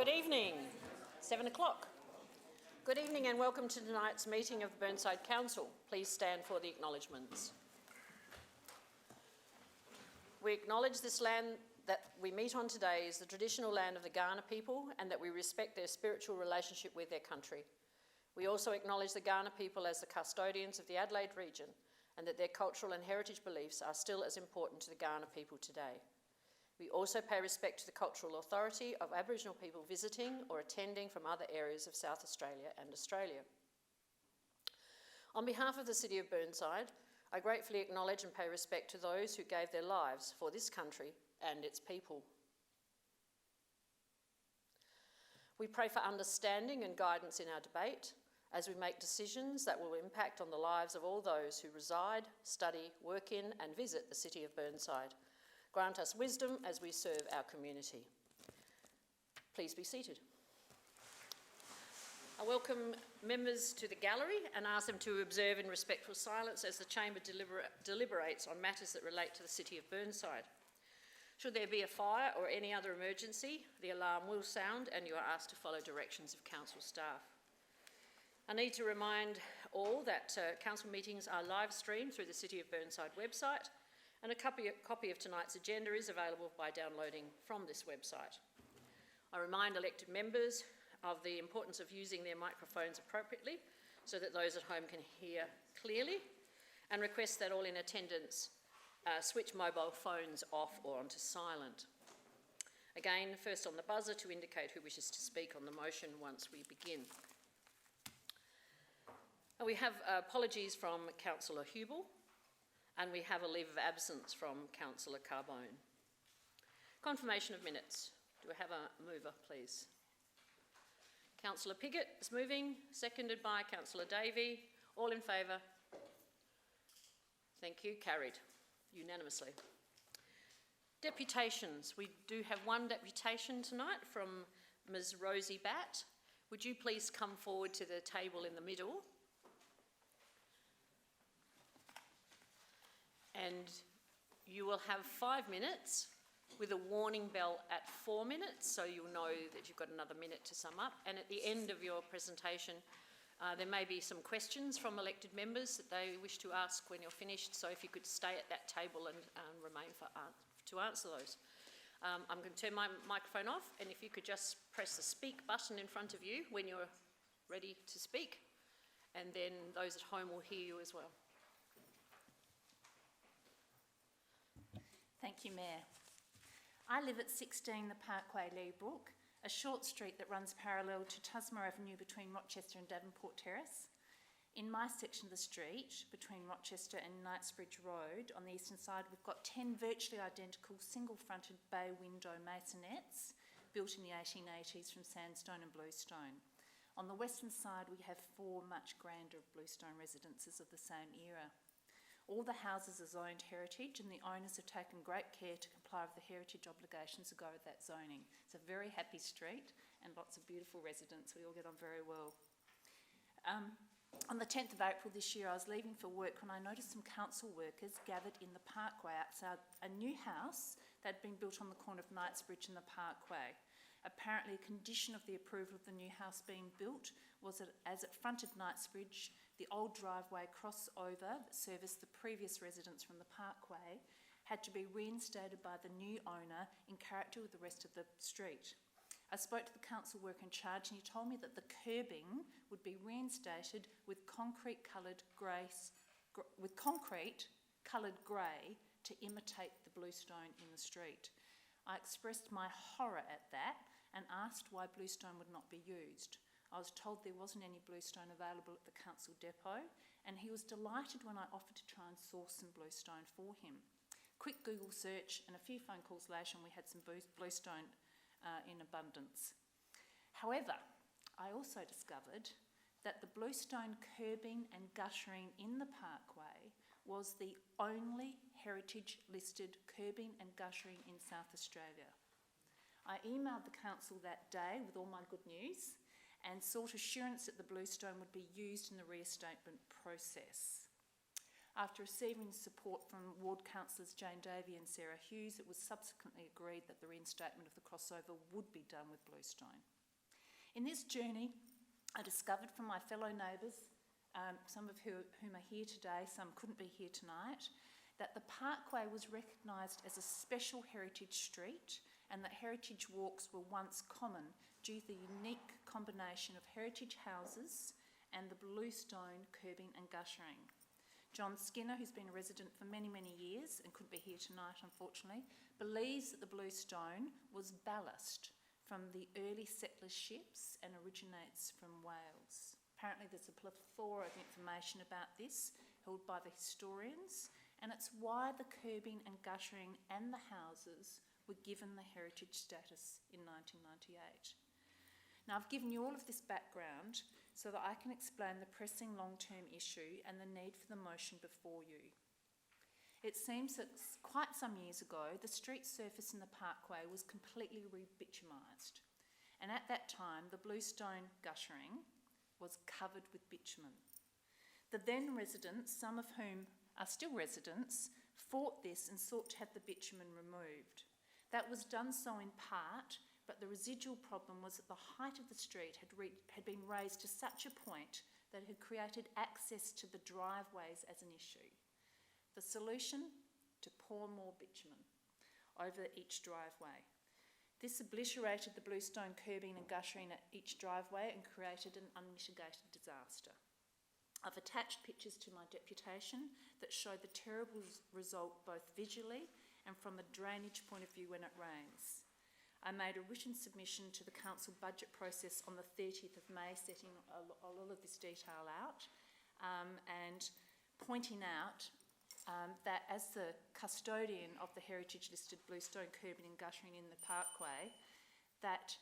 Good evening. 7 o'clock. Good evening and welcome to tonight's meeting of the Burnside Council. Please stand for the acknowledgements. We acknowledge this land that we meet on today is the traditional land of the Kaurna people and that we respect their spiritual relationship with their country. We also acknowledge the Kaurna people as the custodians of the Adelaide region and that their cultural and heritage beliefs are still as important to the Kaurna people today. We also pay respect to the cultural authority of Aboriginal people visiting or attending from other areas of South Australia and Australia. On behalf of the City of Burnside, I gratefully acknowledge and pay respect to those who gave their lives for this country and its people. We pray for understanding and guidance in our debate as we make decisions that will impact on the lives of all those who reside, study, work in and visit the City of Burnside. Grant us wisdom as we serve our community. Please be seated. I welcome members to the gallery and ask them to observe in respectful silence as the Chamber deliberates on matters that relate to the City of Burnside. Should there be a fire or any other emergency, the alarm will sound and you are asked to follow directions of Council staff. I need to remind all that Council meetings are live streamed through the City of Burnside website, and a copy of tonight's agenda is available by downloading from this website. I remind elected members of the importance of using their microphones appropriately so that those at home can hear clearly, and request that all in attendance switch mobile phones off or onto silent. Again, first on the buzzer to indicate who wishes to speak on the motion once we begin. We have apologies from Councillor Hubel, and we have a leave of absence from Councillor Carbone. Confirmation of minutes. Do we have a mover, please? Councillor Piggott is moving, seconded by Councillor Davey. All in favour? Thank you. Carried unanimously. Deputations. We do have one deputation tonight from Ms. Rosie Batt. Would you please come forward to the table in the middle? And you will have 5 minutes with a warning bell at 4 minutes, so you'll know that you've got another minute to sum up. And at the end of your presentation, there may be some questions from elected members that they wish to ask when you're finished, so if you could stay at that table and remain to answer those. I'm going to turn my microphone off, and if you could just press the speak button in front of you when you're ready to speak, and then those at home will hear you as well. Thank you, Mayor. I live at 16 the Parkway, Leabrook, a short street that runs parallel to Tusmore Avenue between Rochester and Davenport Terrace. In my section of the street, between Rochester and Knightsbridge Road, on the eastern side, we've got 10 virtually identical single-fronted bay window masonettes built in the 1880s from sandstone and bluestone. On the western side, we have 4 much grander bluestone residences of the same era. All the houses are zoned heritage and the owners have taken great care to comply with the heritage obligations that go with that zoning. It's a very happy street and lots of beautiful residents. We all get on very well. On the 10th of April this year, I was leaving for work when I noticed some council workers gathered in the Parkway outside a new house that had been built on the corner of Knightsbridge and the Parkway. Apparently, a condition of the approval of the new house being built was that as it fronted Knightsbridge, the old driveway crossover that serviced the previous residents from the Parkway had to be reinstated by the new owner in character with the rest of the street. I spoke to the council worker in charge and he told me that the curbing would be reinstated with concrete coloured grey to imitate the bluestone in the street. I expressed my horror at that and asked why bluestone would not be used. I was told there wasn't any bluestone available at the council depot, and he was delighted when I offered to try and source some bluestone for him. Quick Google search and a few phone calls later and we had some bluestone in abundance. However, I also discovered that the bluestone curbing and guttering in the Parkway was the only heritage listed curbing and guttering in South Australia. I emailed the council that day with all my good news and sought assurance that the bluestone would be used in the reinstatement process. After receiving support from Ward Councillors Jane Davey and Sarah Hughes, it was subsequently agreed that the reinstatement of the crossover would be done with bluestone. In this journey, I discovered from my fellow neighbours, some of whom are here today, some couldn't be here tonight, that the Parkway was recognised as a special heritage street and that heritage walks were once common due to the unique combination of heritage houses and the bluestone curbing and guttering. John Skinner, who's been a resident for many, many years and couldn't be here tonight, unfortunately, believes that the bluestone was ballast from the early settlers' ships and originates from Wales. Apparently there's a plethora of information about this held by the historians, and it's why the curbing and guttering and the houses were given the heritage status in 1998. Now, I've given you all of this background so that I can explain the pressing long-term issue and the need for the motion before you. It seems that quite some years ago, the street surface in the Parkway was completely re-bitumised, and at that time, the bluestone guttering was covered with bitumen. The then residents, some of whom are still residents, fought this and sought to have the bitumen removed. That was done so in part, but the residual problem was that the height of the street had been raised to such a point that it had created access to the driveways as an issue. The solution? To pour more bitumen over each driveway. This obliterated the bluestone curbing and guttering at each driveway and created an unmitigated disaster. I've attached pictures to my deputation that show the terrible result both visually and from a drainage point of view when it rains. I made a written submission to the council budget process on the 30th of May, setting a lot of this detail out and pointing out that as the custodian of the heritage-listed bluestone curbing and guttering in the Parkway, that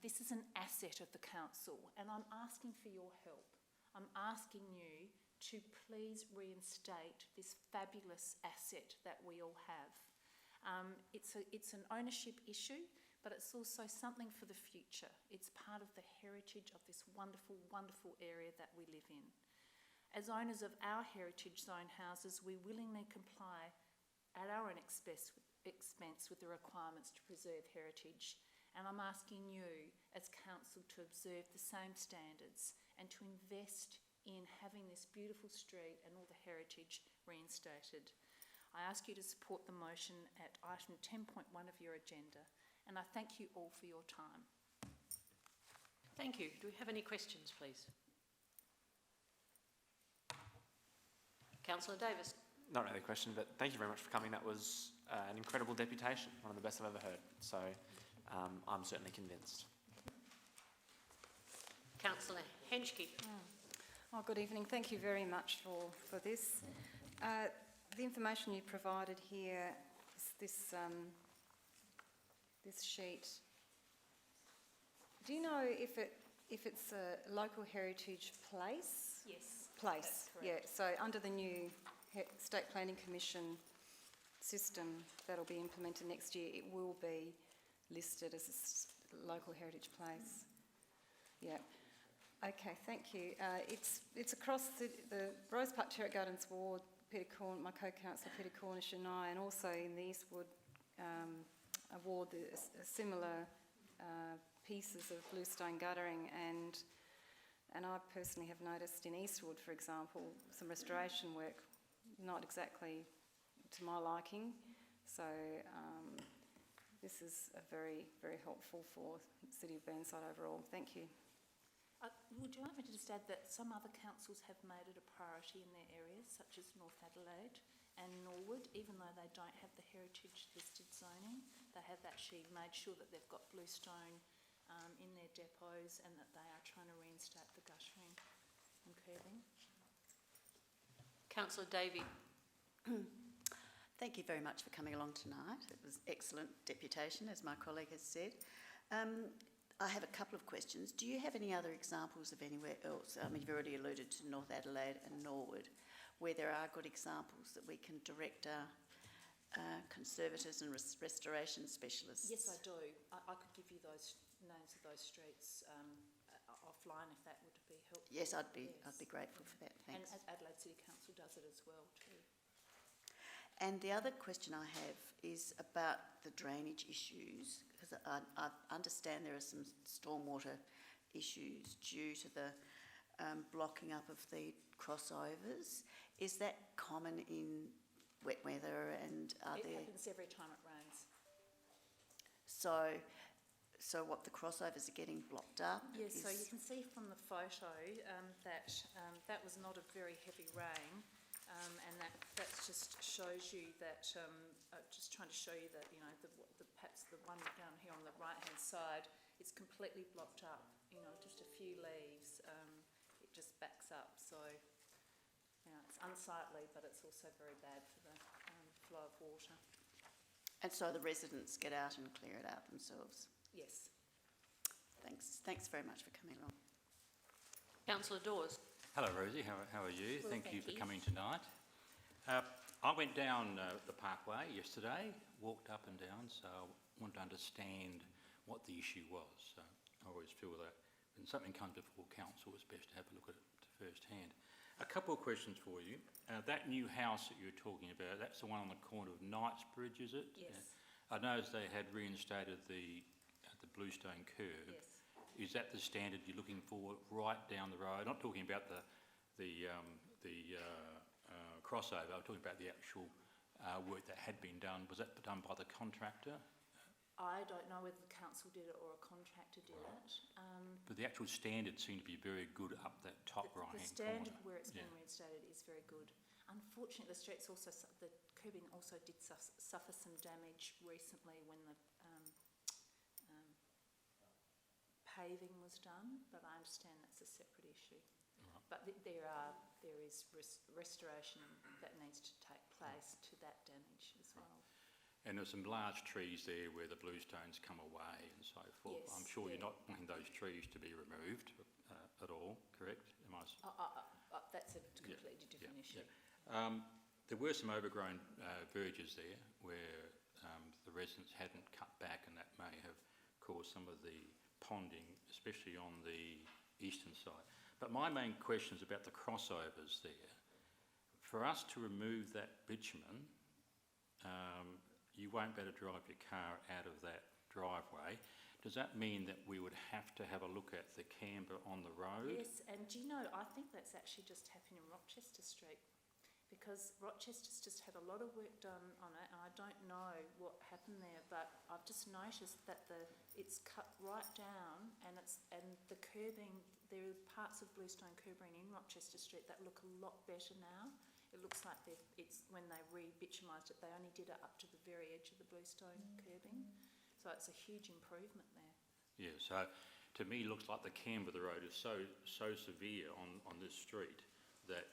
this is an asset of the council, and I'm asking for your help. I'm asking you to please reinstate this fabulous asset that we all have. It's an ownership issue, but it's also something for the future. It's part of the heritage of this wonderful, wonderful area that we live in. As owners of our heritage zone houses, we willingly comply at our own expense with the requirements to preserve heritage. And I'm asking you as council to observe the same standards and to invest in having this beautiful street and all the heritage reinstated. I ask you to support the motion at item 10.1 of your agenda, and I thank you all for your time. Thank you. Do we have any questions, please? Councillor Davis. Not really a question, but thank you very much for coming. That was an incredible deputation, one of the best I've ever heard. So I'm certainly convinced. Councillor Henschke. Oh, good evening. Thank you very much for this. The information you provided here, this sheet. Do you know if it's a local heritage place? Yes. Place, yeah. So under the new State Planning Commission system that'll be implemented next year, it will be listed as a local heritage place. Yeah. Okay, thank you. It's across the Rose Park Terrace Gardens ward, my co-councillor Peter Cornish and I, and also in the Eastwood ward, similar pieces of bluestone guttering, and I personally have noticed in Eastwood, for example, some restoration work, not exactly to my liking. So this is very, very helpful for the City of Burnside overall. Thank you. Would you like me to just add that some other councils have made it a priority in their areas, such as North Adelaide and Norwood, even though they don't have the heritage listed zoning, they have actually made sure that they've got bluestone in their depots and that they are trying to reinstate the guttering and curbing. Councillor Davey. Thank you very much for coming along tonight. It was excellent deputation, as my colleague has said. I have a couple of questions. Do you have any other examples of anywhere else? I mean, you've already alluded to North Adelaide and Norwood, where there are good examples that we can direct our conservators and restoration specialists. Yes, I do. I could give you those names of those streets offline if that would be helpful. Yes, I'd be Yes. grateful for that, And thanks. Adelaide City Council does it as well too. And the other question I have is about the drainage issues, because I understand there are some stormwater issues due to the blocking up of the crossovers. Is that common in wet weather, and are It there... happens every time it rains. So what, the crossovers are getting blocked up? Yes, so you can see from the photo that was not a very heavy rain, and that just shows you that, just trying to show you that, you know, perhaps the one down here on the right-hand side, it's completely blocked up, you know, just a few leaves, it just backs up, so, you know, it's unsightly, but it's also very bad for the flow of water. And so the residents get out and clear it out themselves? Yes. Thanks very much for coming along. Councillor Dawes. Hello Rosie, how are you? Well, Thank you for thank you. coming tonight. I went down the parkway yesterday, walked up and down, so I wanted to understand what the issue was. So I always feel that when something comes before council, it's best to have a look at it firsthand. A couple of questions for you. That new house that you were talking about, that's the one on the corner of Knightsbridge, is it? Yes. I noticed they had reinstated the bluestone curb. Yes. Is that the standard you're looking for right down the road? I'm not talking about the crossover. I'm talking about the actual work that had been done. Was that done by the contractor? I don't know whether the council did it or a contractor did it. But the actual standard seemed to be very good up that top The right-hand standard corner. where it's been Yeah. reinstated is very good. Unfortunately, the streets also, the curbing also did suffer some damage recently when the paving was done, but I understand that's a separate issue. Right. But there is restoration that needs to take place to that damage as well. And there's some large trees there where the bluestones come away and so forth. Yes, I'm sure yeah. you're not wanting those trees to be removed at all, correct? Am I That's a completely different issue. There were some overgrown verges there where the residents hadn't cut back, and that may have caused some of the ponding, especially on the eastern side. But my main question is about the crossovers there. For us to remove that bitumen, you won't be able to drive your car out of that driveway. Does that mean that we would have to have a look at the camber on the road? Yes, and do you know, I think that's actually just happened in Rochester Street, because Rochester's just had a lot of work done on it, and I don't know what happened there, but I've just noticed that it's cut right down, and the curbing, there are parts of bluestone curbing in Rochester Street that look a lot better now. It looks like when they re-bitumised it, they only did it up to the very edge of the bluestone curbing, so it's a huge improvement there. Yeah, so to me it looks like the camber of the road is so severe on this street that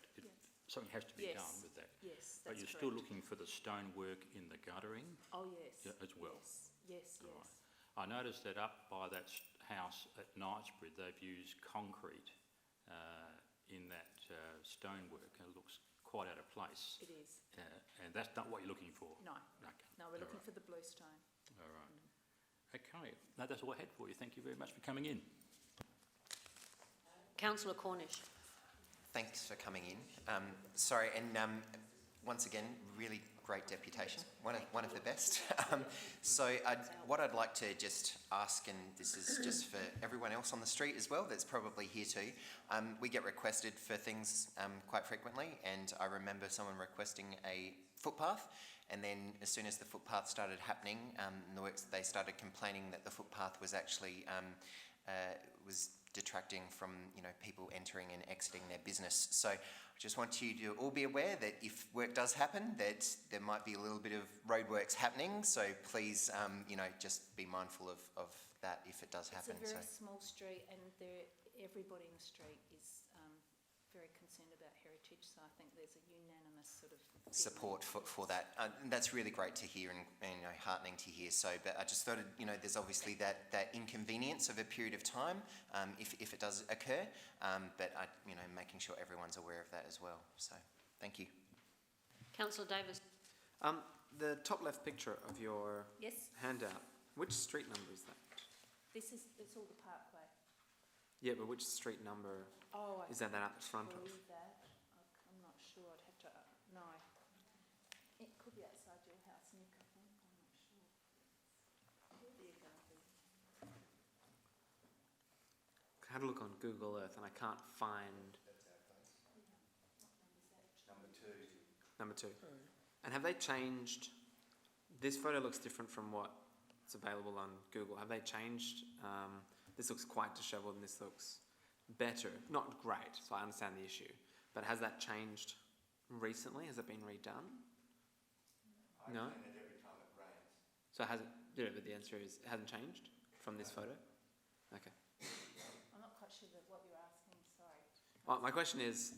something has to be Yes. done with that. Yes, But that's you're still correct. looking for the stonework in the guttering Oh, yes. as well. Yes. Right. I noticed that up by that house at Knightsbridge, they've used concrete in that stonework, and it looks quite out of place. It is. And that's not what you're looking for? No. Okay. No, we're looking All for the bluestone. right. All right. Okay. No, that's all I had for you. Thank you very much for coming in. Councillor Cornish. Thanks for coming in. Sorry, and once again, really great deputation, one of the best. What I'd like to just ask, and this is just for everyone else on the street as well that's probably here too, we get requested for things quite frequently, and I remember someone requesting a footpath, and then as soon as the footpath started happening, they started complaining that the footpath was actually was detracting from people entering and exiting their business. So I just want you to all be aware that if work does happen, that there might be a little bit of roadworks happening. So please, just be mindful of that if it does happen. It's a very small street, and everybody in the street is very concerned about heritage, so I think there's a unanimous sort of support for that. That's really great to hear and heartening to hear. So, but I just thought, there's obviously that inconvenience of a period of time if it does occur, but making sure everyone's aware of that as well. So, thank you. Councillor Davis. The top left picture of your Yes, handout, which street number is that? it's all the parkway. Yeah, but which street number Oh, is that up front of? believe that. I'm not sure. I'd have to, no. It could be outside your house, Nick, I think. I'm not sure. I had a look on Google Earth and I can't find number two. And have they changed? This photo looks different from what's available on Google. Have they changed? This looks quite dishevelled and this looks better. Not great, so I understand the issue. But has that changed recently? Has it been redone? No? So has it? Yeah, but the answer is it hasn't changed from this photo? Okay. I'm not quite sure what you're asking, sorry. My question is,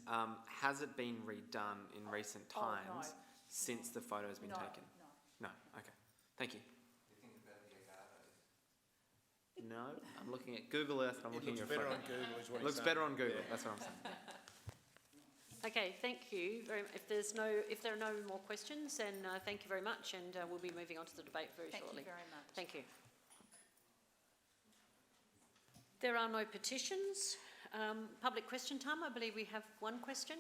has it been redone in recent Oh, times no. since the photo has been No, taken? no. No? Okay. Thank you. No, I'm looking at Google Earth and I'm looking at your photo. Google is what Looks better on Google, that's what I'm saying. Okay, thank you. If there are no more questions, then thank you very much, and we'll be moving on to the debate very shortly. Thank you very much. Thank you. There are no petitions. Public question time, I believe we have one question.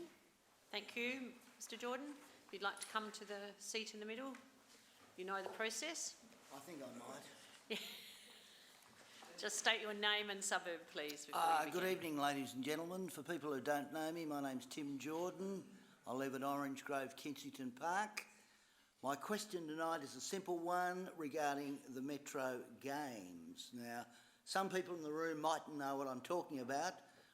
Thank you, Mr. Jordan. If you'd like to come to the seat in the middle, you know the process. I think I might. Just state your name and suburb, please. before you Good begin. evening, ladies and gentlemen. For people who don't know me, my name's Tim Jordan. I live at Orange Grove, Kensington Park. My question tonight is a simple one regarding the Metro Games. Now, some people in the room mightn't know what I'm talking about,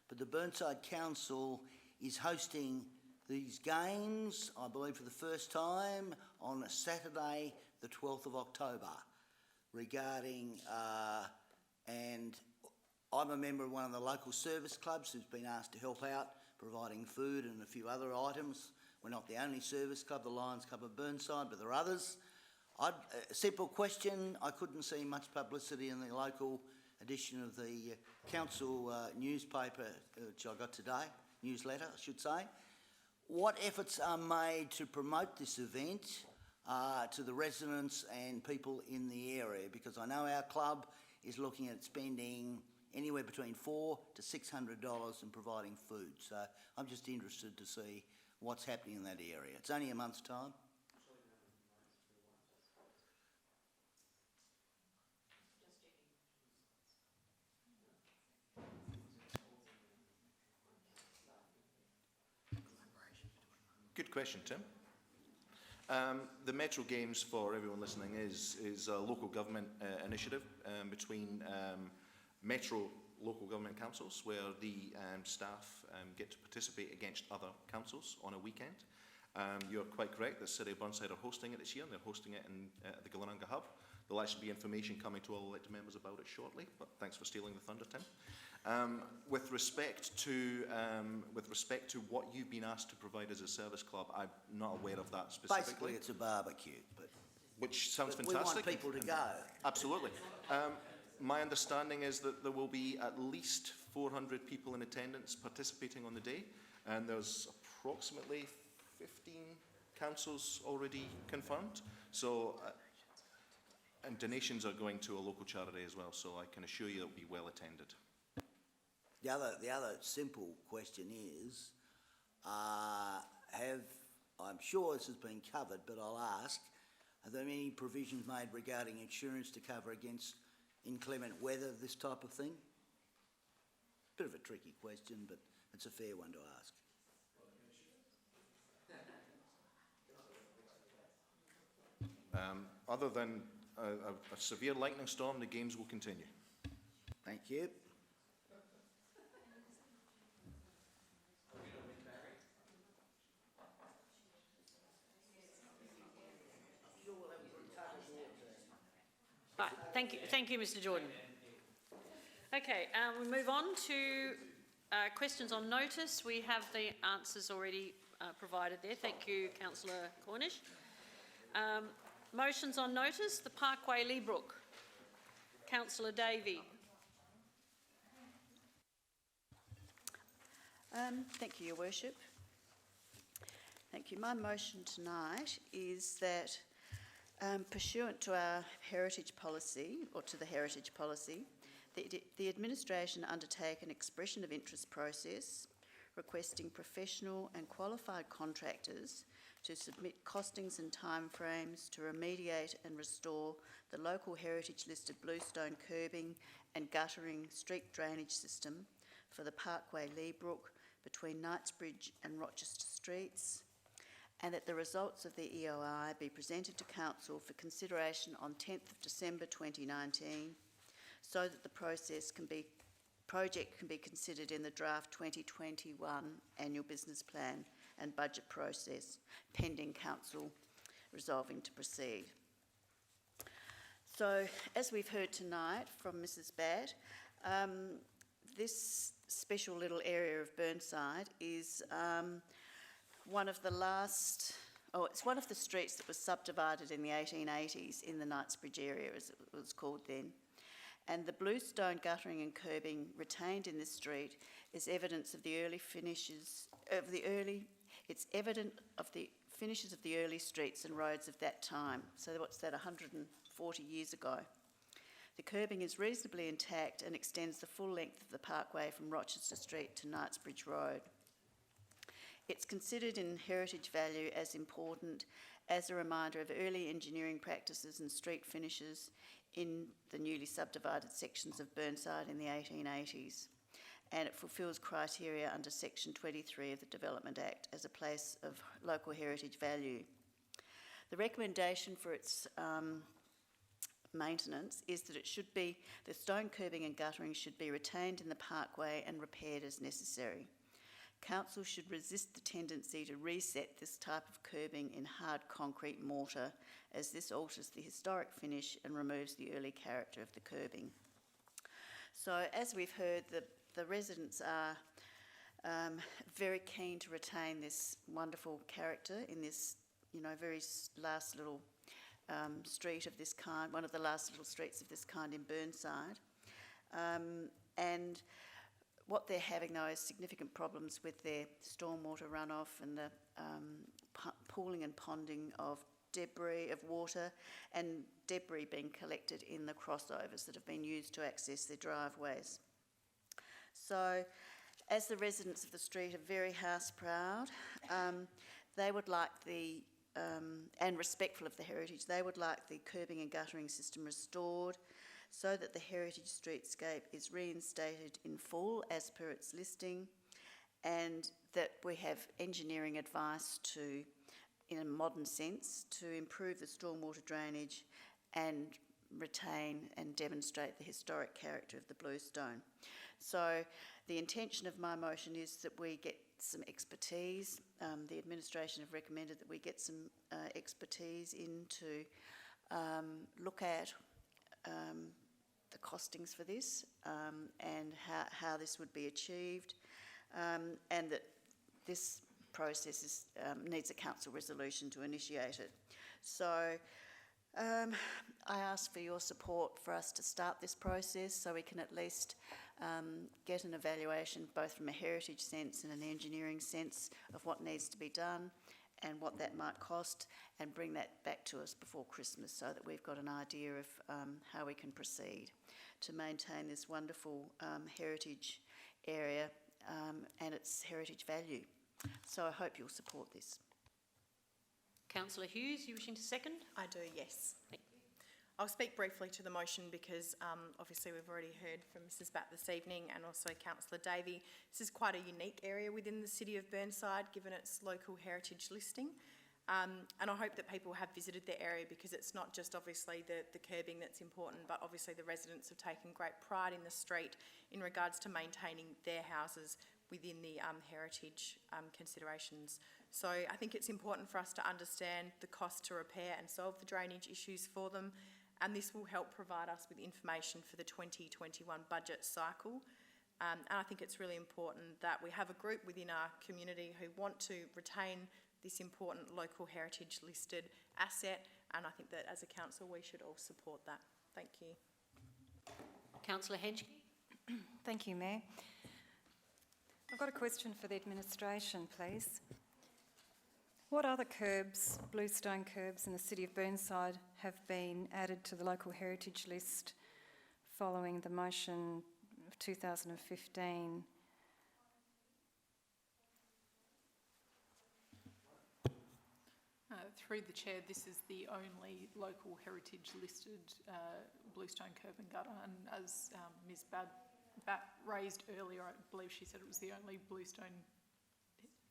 but the Burnside Council is hosting these games, I believe for the first time, on Saturday the 12th of October regarding... and I'm a member of one of the local service clubs who's been asked to help out, providing food and a few other items. We're not the only service club, the Lions Club of Burnside, but there are others. A simple question, I couldn't see much publicity in the local edition of the council newspaper, which I got today, newsletter, I should say. What efforts are made to promote this event to the residents and people in the area? Because I know our club is looking at spending anywhere between $400 to $600 in providing food. So I'm just interested to see what's happening in that area. It's only a month's time. Good question, Tim. The Metro Games, for everyone listening, is a local government initiative between Metro local government councils where the staff get to participate against other councils on a weekend. You're quite correct, the City of Burnside are hosting it this year, and they're hosting it in the Gillinanga Hub. There'll actually be information coming to all elected members about it shortly, but thanks for stealing the thunder, Tim. With respect to what you've been asked to provide as a service club, I'm not aware of that specifically. Basically, it's a barbecue, but which sounds we fantastic. want people to go. Absolutely. My understanding is that there will be at least 400 people in attendance participating on the day, and there's approximately 15 councils already confirmed. So, and donations are going to a local charity as well, so I can assure you it'll be well attended. The other simple question is, I'm sure this has been covered, but I'll ask, are there any provisions made regarding insurance to cover against inclement weather, this type of thing? Bit of a tricky question, but it's a fair one to ask. Other than a severe lightning storm, the games will continue. Thank you. Right, thank you, Mr. Jordan. Okay, we move on to questions on notice. We have the answers already provided there. Thank you, Councillor Cornish. Motions on notice, the Parkway Leabrook. Councillor Davey. Thank you, Your Worship. Thank you. My motion tonight is that pursuant to our heritage policy, or to the heritage policy, the administration undertake an expression of interest process requesting professional and qualified contractors to submit costings and timeframes to remediate and restore the local heritage listed bluestone curbing and guttering street drainage system for the Parkway Leabrook between Knightsbridge and Rochester Streets, and that the results of the EOI be presented to Council for consideration on 10th of December 2019, so that the project can be considered in the draft 2021 annual business plan and budget process, pending Council resolving to proceed. So, as we've heard tonight from Mrs. Batt, this special little area of Burnside is one of the last, it's one of the streets that was subdivided in the 1880s in the Knightsbridge area, as it was called then. And the bluestone guttering and curbing retained in this street is evidence of the early finishes of the early, it's evident of the finishes of the early streets and roads of that time. So what's that, 140 years ago? The curbing is reasonably intact and extends the full length of the parkway from Rochester Street to Knightsbridge Road. It's considered in heritage value as important as a reminder of early engineering practices and street finishes in the newly subdivided sections of Burnside in the 1880s, and it fulfills criteria under Section 23 of the Development Act as a place of local heritage value. The recommendation for its maintenance is that the stone curbing and guttering should be retained in the parkway and repaired as necessary. Council should resist the tendency to reset this type of curbing in hard concrete mortar, as this alters the historic finish and removes the early character of the curbing. So, as we've heard, the residents are very keen to retain this wonderful character in this, very last little street of this kind, one of the last little streets of this kind in Burnside. And what they're having, though, is significant problems with their stormwater runoff and the pooling and ponding of debris, of water, and debris being collected in the crossovers that have been used to access their driveways. So, as the residents of the street are very house proud, they would like and respectful of the heritage, they would like the curbing and guttering system restored so that the heritage streetscape is reinstated in full as per its listing, and that we have engineering advice to, in a modern sense, to improve the stormwater drainage and retain and demonstrate the historic character of the bluestone. So the intention of my motion is that we get some expertise. The administration have recommended that we get some expertise in to look at the costings for this and how this would be achieved, and that this process needs a council resolution to initiate it. So I ask for your support for us to start this process so we can at least get an evaluation both from a heritage sense and an engineering sense of what needs to be done and what that might cost, and bring that back to us before Christmas so that we've got an idea of how we can proceed to maintain this wonderful heritage area and its heritage value. So I hope you'll support this. Councillor Hughes, you wishing to second? I do, yes. Thank you. I'll speak briefly to the motion because obviously we've already heard from Mrs. Batt this evening and also Councillor Davey. This is quite a unique area within the city of Burnside given its local heritage listing. And I hope that people have visited the area because it's not just obviously the curbing that's important, but obviously the residents have taken great pride in the street in regards to maintaining their houses within the heritage considerations. So I think it's important for us to understand the cost to repair and solve the drainage issues for them, and this will help provide us with information for the 2021 budget cycle. And I think it's really important that we have a group within our community who want to retain this important local heritage listed asset, and I think that as a council we should all support that. Thank you. Councillor Henschke. Thank you, Mayor. I've got a question for the administration, please. What other curbs, bluestone curbs in the city of Burnside have been added to the local heritage list following the motion of 2015. Through the chair, this is the only local heritage listed bluestone curb and gutter, and as Ms Bat raised earlier, I believe she said it was the only bluestone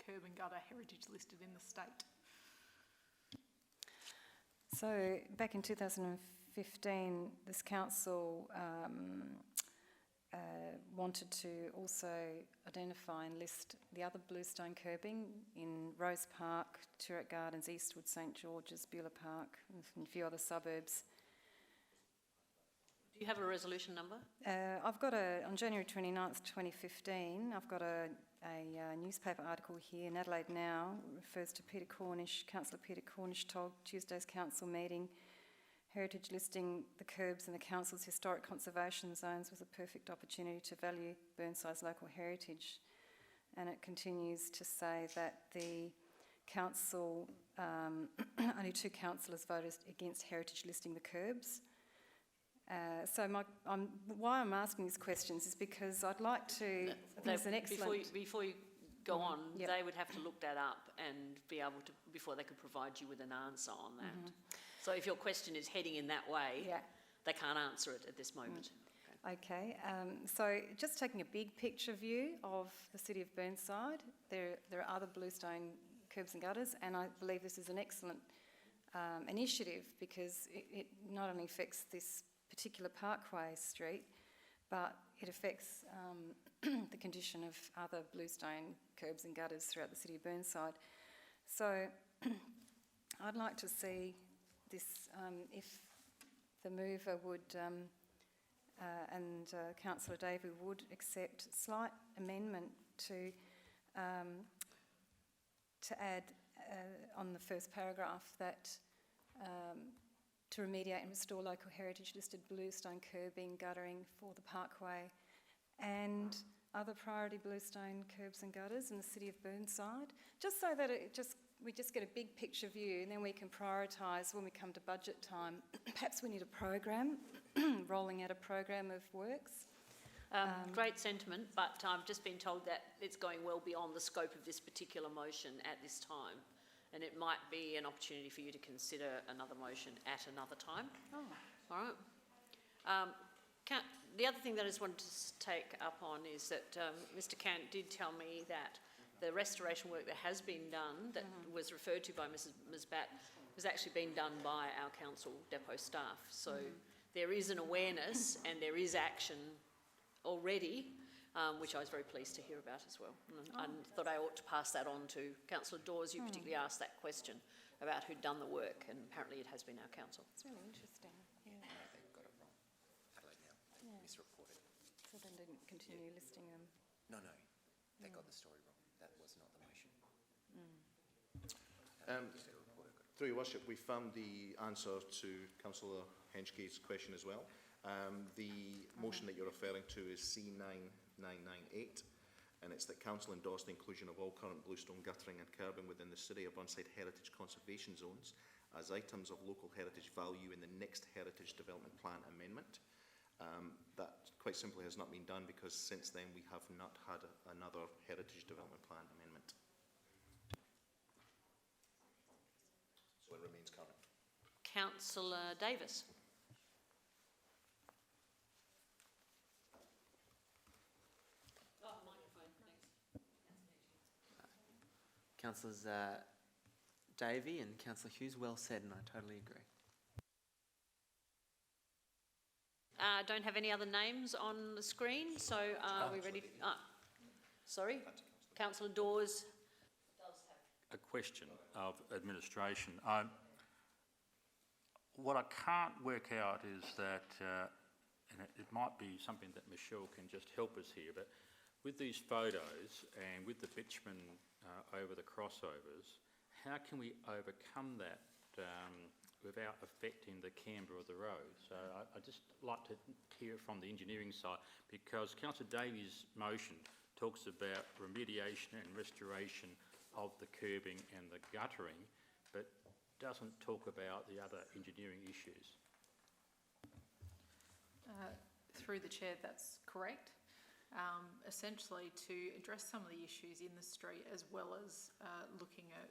curb and gutter heritage listed in the state. So back in 2015, this council wanted to also identify and list the other bluestone curbing in Rose Park, Turret Gardens, Eastwood, St George's, Beulah Park, and a few other suburbs. Do you have a resolution number? I've got on January 29th, 2015, I've got a newspaper article here in Adelaide Now, refers to Peter Cornish, Councillor Peter Cornish told Tuesday's council meeting, heritage listing the curbs in the council's historic conservation zones was a perfect opportunity to value Burnside's local heritage. And it continues to say that the council, only 2 councillors voted against heritage listing the curbs. So why I'm asking these questions is because I'd like to, there's an excellent... Before you go on, Yep. they would have to look that up and be able to, before they could provide you with an answer on that. So if your question is heading in that way, Yeah. they can't answer it at this moment. Okay, so just taking a big picture view of the city of Burnside, there are other bluestone curbs and gutters, and I believe this is an excellent initiative because it not only affects this particular Parkway street, but it affects the condition of other bluestone curbs and gutters throughout the city of Burnside. So I'd like to see this, if the mover would, and Councillor Davey would accept a slight amendment to add on the first paragraph that to remediate and restore local heritage listed bluestone curbing, guttering for the Parkway and other priority bluestone curbs and gutters in the city of Burnside, just so that we just get a big picture view, and then we can prioritise when we come to budget time. Perhaps we need a program, rolling out a program of works. Great sentiment, but I've just been told that it's going well beyond the scope of this particular motion at this time, and it might be an opportunity for you to consider another motion at another time. Oh. All right. The other thing that I just wanted to take up on is that Mr. Cant did tell me that the restoration work that has been done, that was referred to by Ms Bat, has actually been done by our council depot staff. So there is an awareness and there is action already, which I was very pleased to hear about as well. And I thought I ought to pass that on to Councillor Dawes. You particularly asked that question about who'd done the work, and apparently it has been our council. It's really interesting. Yeah. No, they've got it wrong. Adelaide Now, they misreported. So then didn't continue listing them. No, they got the story wrong. That was not the motion. Through your worship, we found the answer to Councillor Henschke's question as well. The motion that you're referring to is C9998, and it's that Council endorse the inclusion of all current bluestone guttering and curbing within the City of Burnside Heritage Conservation Zones as items of local heritage value in the next Heritage Development Plan amendment. That quite simply has not been done because since then we have not had another Heritage Development Plan amendment. So it remains current. Councillor Davis. Councillors Davey and Councillor Hughes, well said, and I totally agree. Don't have any other names on the screen, so are we ready? Sorry, Councillor Dawes. A question of administration. What I can't work out is that, and it might be something that Michelle can just help us here, but with these photos and with the bitumen over the crossovers, how can we overcome that without affecting the camber of the road? So I'd just like to hear from the engineering side, because Councillor Davies' motion talks about remediation and restoration of the curbing and the guttering, but doesn't talk about the other engineering issues. through the chair, that's correct. Essentially to address some of the issues in the street, as well as looking at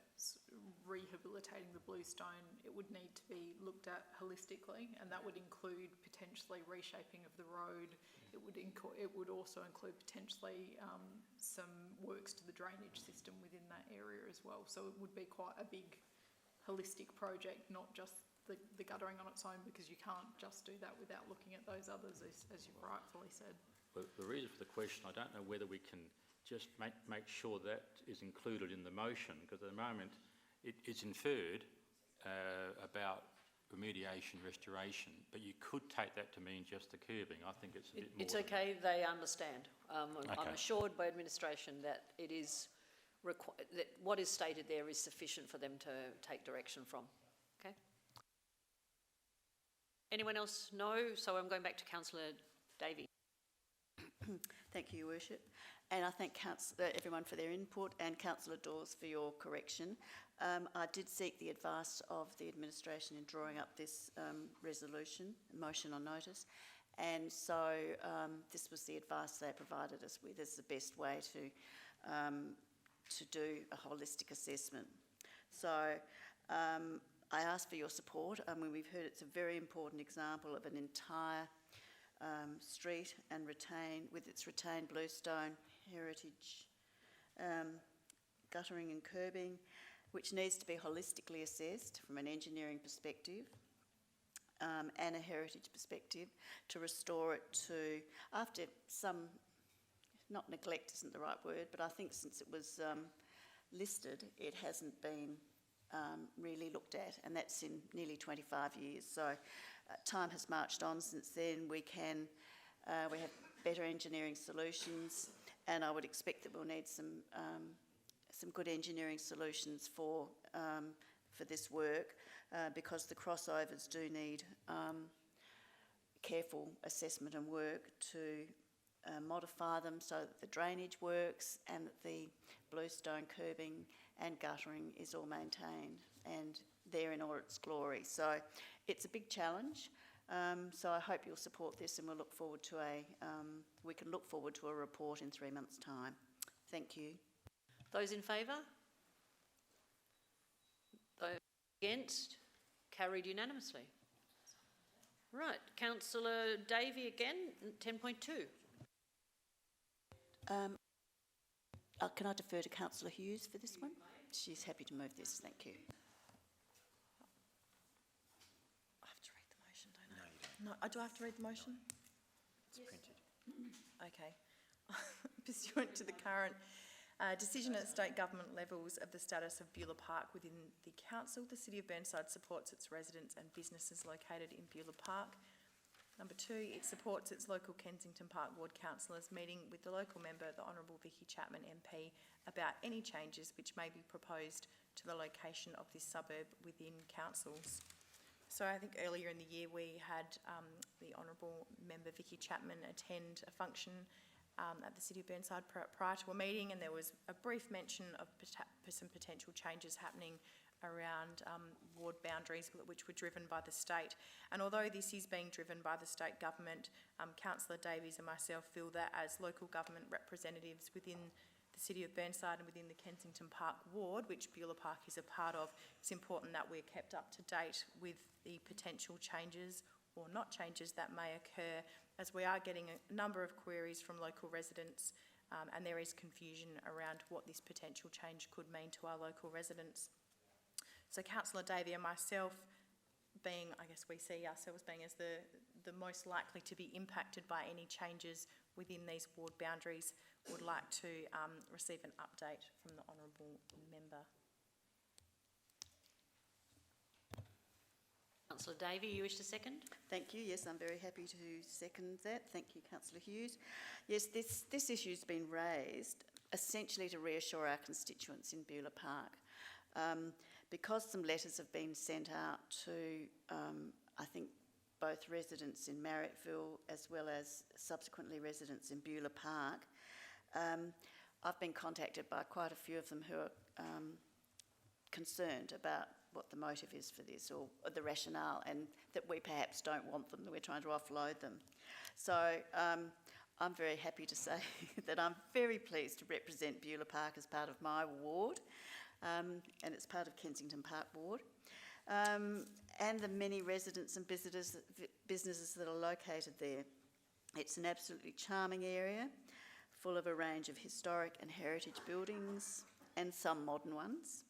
rehabilitating the bluestone, it would need to be looked at holistically, and that would include potentially reshaping of the road. It would also include potentially some works to the drainage system within that area as well. So it would be quite a big holistic project, not just the guttering on its own, because you can't just do that without looking at those others, as you've rightfully said. Well, the reason for the question, I don't know whether we can just make sure that is included in the motion, because at the moment it's inferred about remediation, restoration, but you could take that to mean just the curbing. I think it's a bit more. It's okay, they understand. I'm Okay. assured by administration that it is that what is stated there is sufficient for them to take direction from. Okay. Anyone else? No. So I'm going back to Councillor Davey. Thank you, Your Worship. And I thank everyone for their input, and Councillor Dawes for your correction. I did seek the advice of the administration in drawing up this motion on notice, and so this was the advice they provided us with as the best way to do a holistic assessment. So I ask for your support. I mean, we've heard it's a very important example of an entire street and with its retained bluestone heritage guttering and curbing, which needs to be holistically assessed from an engineering perspective and a heritage perspective to restore it to, after some, not neglect isn't the right word, but I think since it was listed, it hasn't been really looked at, and that's in nearly 25 years. So time has marched on since then. We have better engineering solutions, and I would expect that we'll need some good engineering solutions for this work, because the crossovers do need careful assessment and work to modify them so that the drainage works and that the bluestone curbing and guttering is all maintained and there in all its glory. So it's a big challenge. So I hope you'll support this, and we'll look forward to we can look forward to a report in 3 months' time. Thank you. Those in favour? Those against? Carried unanimously. Right, Councillor Davey again, 10.2. Can I defer to Councillor Hughes for this one? She's happy to move this. Thank you. I have to read the motion, don't I? No, do I have to read the motion? It's printed. Okay. Pursuant to the current decision at state government levels of the status of Beulah Park within the council, the City of Burnside supports its residents and businesses located in Beulah Park. Number 2, it supports its local Kensington Park Ward councillors meeting with the local member, the Honourable Vicky Chapman MP, about any changes which may be proposed to the location of this suburb within councils. So I think earlier in the year we had the Honourable Member Vicky Chapman attend a function at the City of Burnside prior to a meeting, and there was a brief mention of some potential changes happening around ward boundaries which were driven by the state. And although this is being driven by the state government, Councillor Davies and myself feel that as local government representatives within the City of Burnside and within the Kensington Park ward, which Beulah Park is a part of, it's important that we're kept up to date with the potential changes or not changes that may occur, as we are getting a number of queries from local residents, and there is confusion around what this potential change could mean to our local residents. So Councillor Davey and myself, being, I guess we see ourselves being as the most likely to be impacted by any changes within these ward boundaries, would like to receive an update from the Honourable Member. Councillor Davey, you wish to second? Thank you. Yes, I'm very happy to second that. Thank you, Councillor Hughes. Yes, this issue's been raised essentially to reassure our constituents in Beulah Park. Because some letters have been sent out to, I think, both residents in Marriottville as well as subsequently residents in Beulah Park, I've been contacted by quite a few of them who are concerned about what the motive is for this, or the rationale, and that we perhaps don't want them, that we're trying to offload them. So I'm very happy to say that I'm very pleased to represent Beulah Park as part of my ward, and it's part of Kensington Park Ward, and the many residents and businesses that are located there. It's an absolutely charming area, full of a range of historic and heritage buildings and some modern ones.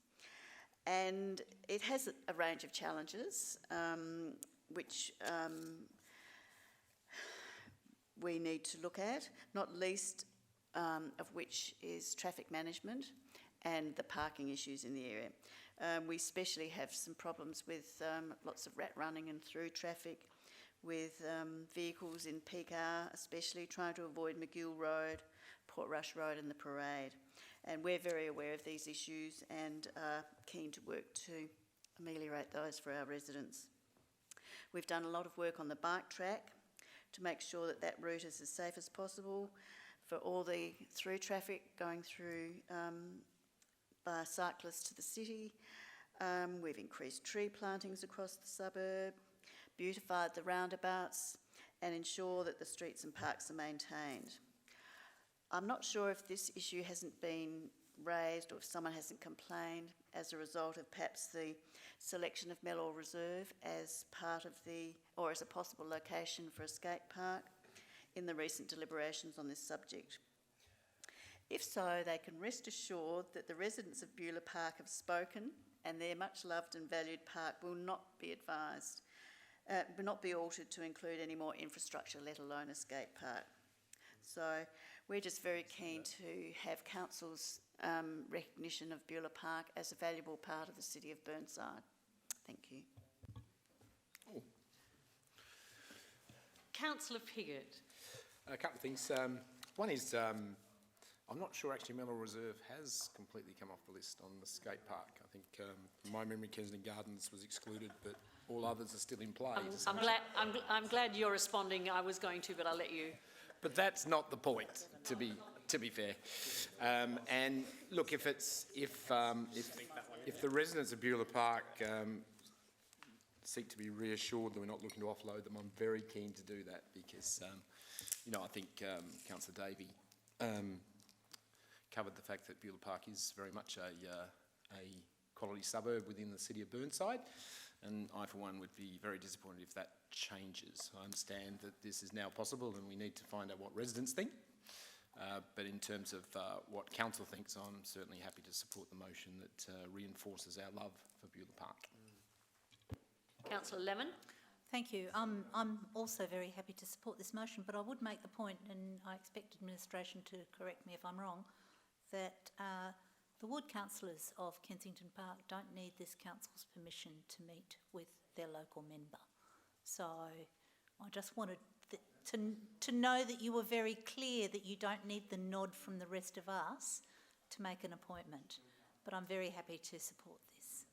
And it has a range of challenges, which we need to look at, not least of which is traffic management and the parking issues in the area. We especially have some problems with lots of rat running and through traffic, with vehicles in peak hour, especially trying to avoid McGill Road, Port Rush Road and the Parade. And we're very aware of these issues and are keen to work to ameliorate those for our residents. We've done a lot of work on the bike track to make sure that that route is as safe as possible for all the through traffic going through by cyclists to the city. We've increased tree plantings across the suburb, beautified the roundabouts and ensure that the streets and parks are maintained. I'm not sure if this issue hasn't been raised or if someone hasn't complained as a result of perhaps the selection of Mellor Reserve as part of or as a possible location for a skate park in the recent deliberations on this subject. If so, they can rest assured that the residents of Beulah Park have spoken and their much loved and valued park will not be will not be altered to include any more infrastructure, let alone a skate park. So we're just very keen to have Council's recognition of Beulah Park as a valuable part of the city of Burnside. Thank you. Councillor Piggott. A couple of things. One is, I'm not sure actually Mellor Reserve has completely come off the list on the skate park. I think, from my memory, Kensington Gardens was excluded, but all others are still in play. I'm glad you're responding. I was going to, but I'll let you. But that's not the point, to be fair. And look, if the residents of Beulah Park seek to be reassured that we're not looking to offload them, I'm very keen to do that because, I think Councillor Davey covered the fact that Beulah Park is very much a quality suburb within the city of Burnside. And I, for one, would be very disappointed if that changes. I understand that this is now possible and we need to find out what residents think. But in terms of what council thinks, I'm certainly happy to support the motion that reinforces our love for Beulah Park. Councillor Lemon. Thank you. I'm also very happy to support this motion, but I would make the point, and I expect administration to correct me if I'm wrong, that the ward councillors of Kensington Park don't need this council's permission to meet with their local member. So I just wanted to know that you were very clear that you don't need the nod from the rest of us to make an appointment. But I'm very happy to support this.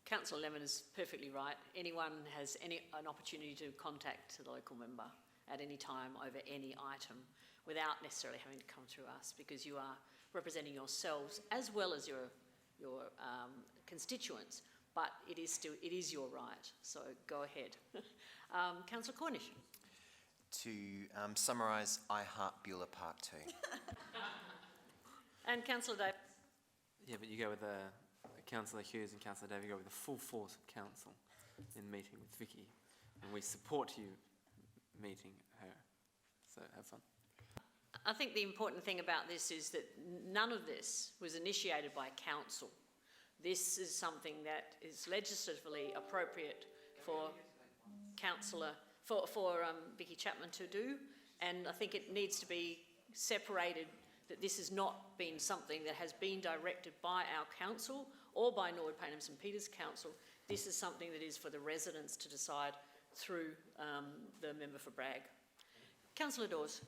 Councillor Lemon is perfectly right. Anyone has an opportunity to contact the local member at any time over any item without necessarily having to come through us, because you are representing yourselves as well as your constituents. But it is your right. So go ahead. Councillor Cornish. To summarise, I heart Beulah Park too. And Councillor Dave. Yeah, but you go with Councillor Hughes and Councillor Davey go with the full force of council in meeting with Vicky, and we support you meeting her. So have fun. I think the important thing about this is that none of this was initiated by council. This is something that is legislatively appropriate for Vicky Chapman to do, and I think it needs to be separated that this has not been something that has been directed by our council or by Norwood Payneham St Peters Council. This is something that is for the residents to decide through the member for Bragg. Councillor Dawes.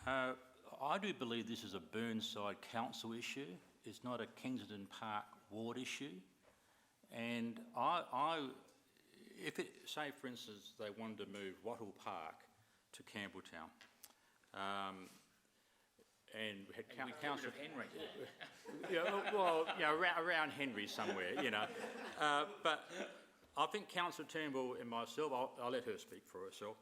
I do believe this is a Burnside Council issue. It's not a Kensington Park ward issue. And if it, say for instance, they wanted to move Wattle Park to Campbelltown, and we had council Henry. Around Henry somewhere, but I think Councillor Turnbull and myself, I'll let her speak for herself,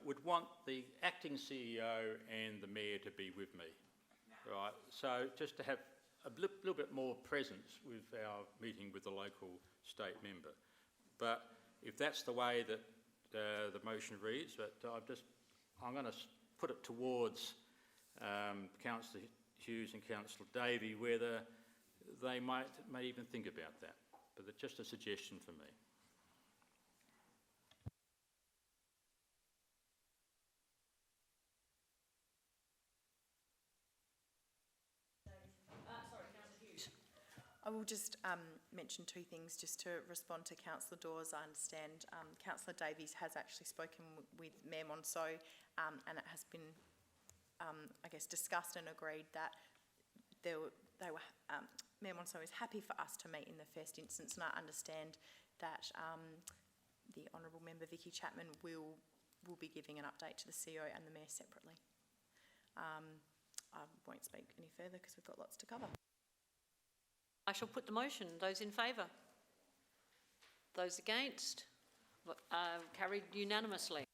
would want the acting CEO and the Mayor to be with me, right? So just to have a little bit more presence with our meeting with the local state member. But if that's the way that the motion reads, but I'm going to put it towards Councillor Hughes and Councillor Davey, whether they may even think about that. But it's just a suggestion for me. I will just mention two things just to respond to Councillor Dawes. I understand Councillor Davies has actually spoken with Mayor Monceau and it has been, I guess, discussed and agreed that Mayor Monceau is happy for us to meet in the first instance, and I understand that the Honourable Member Vicky Chapman will be giving an update to the CEO and the Mayor separately. I won't speak any further because we've got lots to cover. I shall put the motion. Those in favour? Those against? Carried unanimously.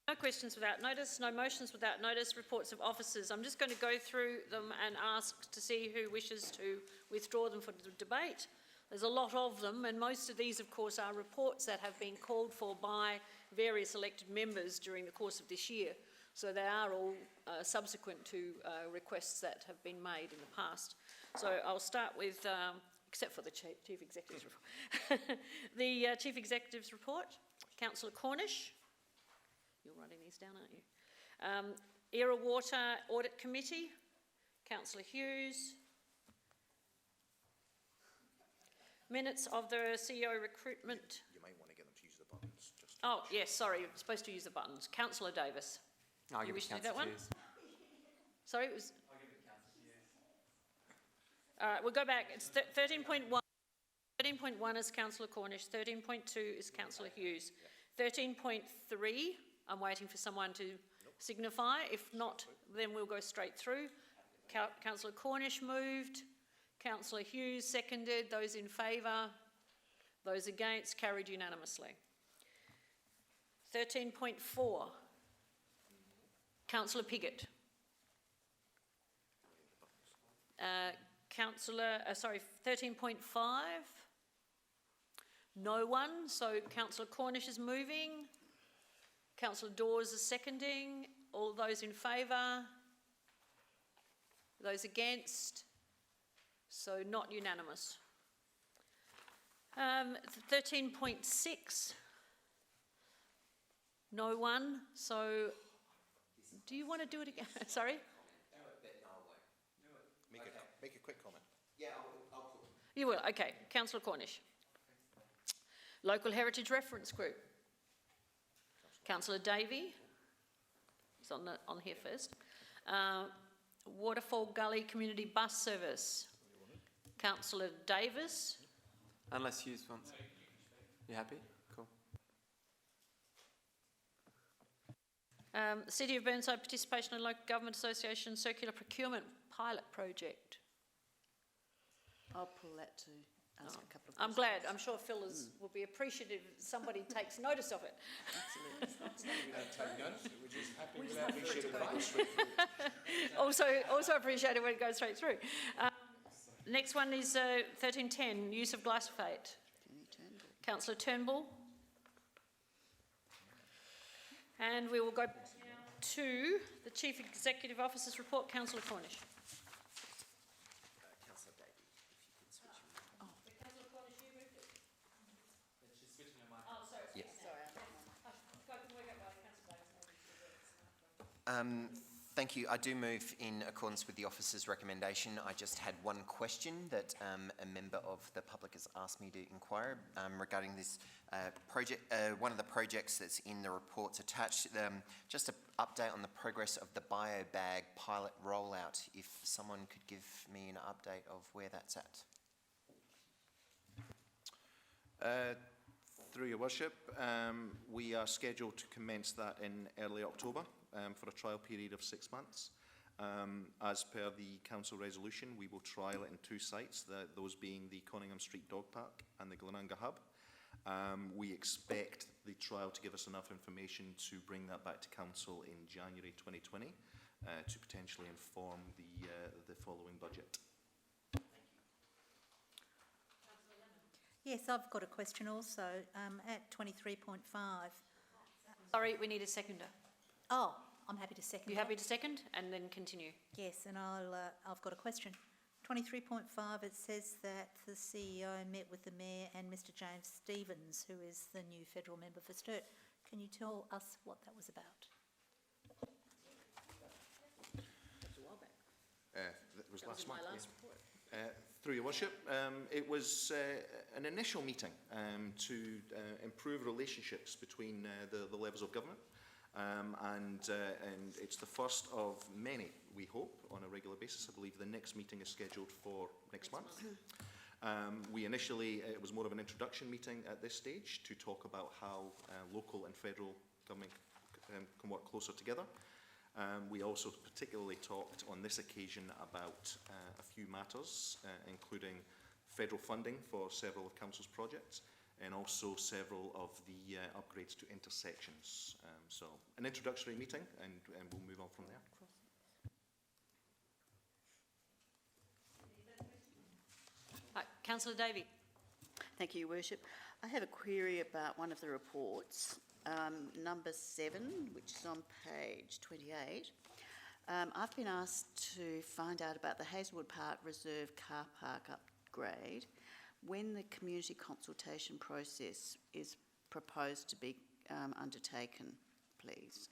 No questions without notice, no motions without notice, reports of officers. I'm just going to go through them and ask to see who wishes to withdraw them for the debate. There's a lot of them, and most of these, of course, are reports that have been called for by various elected members during the course of this year. So they are all subsequent to requests that have been made in the past. So I'll start with, except for the Chief Executive's report. The Chief Executive's report, Councillor Cornish. You're writing these down, aren't you? Era Water Audit Committee, Councillor Hughes. Minutes of the CEO recruitment. You may want to get them to use the buttons. Oh, yes, sorry, I'm supposed to use the buttons. Councillor Davis. I'll You give wish it to do that Councillor one? Hughes. Sorry, it was... I'll give it Councillor Hughes. All right, we'll go back. It's 13.1. 13.1 is Councillor Cornish. 13.2 is Councillor Hughes. 13.3, I'm waiting for someone to signify. If not, then we'll go straight through. Councillor Cornish moved. Councillor Hughes seconded. Those in favour? Those against? Carried unanimously. 13.4. Councillor Piggott. Councillor, 13.5. No one, so Councillor Cornish is moving. Councillor Dawes is seconding. All those in favour? Those against? So not unanimous. 13.6. No one, so do you want to do it again? Sorry? Make a quick comment. Yeah, I'll put them. You will, okay. Councillor Cornish. Local Heritage Reference Group. Councillor Davey. He's on here first. Waterfall Gully Community Bus Service. Councillor Davis. Unless Hughes wants. You happy? Cool. City of Burnside Participation in Local Government Association Circular Procurement Pilot Project. I'll pull that to ask a couple of questions. I'm glad. I'm sure Phil will be appreciative if somebody takes notice of it. Absolutely. We don't take notice, we're just happy with that. Also appreciate it when it goes straight through. Next one is 1310, use of glyphosate. Councillor Turnbull. And we will go to the Chief Executive Officer's report, Councillor Cornish. Councillor Davey, if you could switch your Councillor Cornish, you moved it. She's switching her mic. Oh, sorry. Yeah. Sorry. Councillor Thank you. I do move in accordance with the officer's recommendation. I just had one question that a member of the public has asked me to inquire regarding this project, one of the projects that's in the reports attached. Just an update on the progress of the BioBag pilot rollout, if someone could give me an update of where that's at. Through your worship, we are scheduled to commence that in early October for a trial period of 6 months. As per the council resolution, we will trial it in 2 sites, those being the Conningham Street Dog Park and the Glenanga Hub. We expect the trial to give us enough information to bring that back to council in January 2020 to potentially inform the following budget. Yes, I've got a question also. At 23.5. Sorry, we need a seconder. Oh, I'm happy to second. You that. happy to second and then continue? Yes, and I've got a question. 23.5, it says that the CEO met with the Mayor and Mr James Stevens, who is the new federal member for Sturt. Can you tell us what that was about? That was a while back. That was last month. My last report. Through your worship, it was an initial meeting to improve relationships between the levels of government, and it's the first of many, we hope, on a regular basis. I believe the next meeting is scheduled for next month. We initially, it was more of an introduction meeting at this stage to talk about how local and federal government can work closer together. We also particularly talked on this occasion about a few matters, including federal funding for several of council's projects and also several of the upgrades to intersections. So an introductory meeting, and we'll move on from there. Councillor Davey. Thank you, Your Worship. I have a query about one of the reports, number 7, which is on page 28. I've been asked to find out about the Hazelwood Park Reserve car park upgrade, when the community consultation process is proposed to be undertaken, please.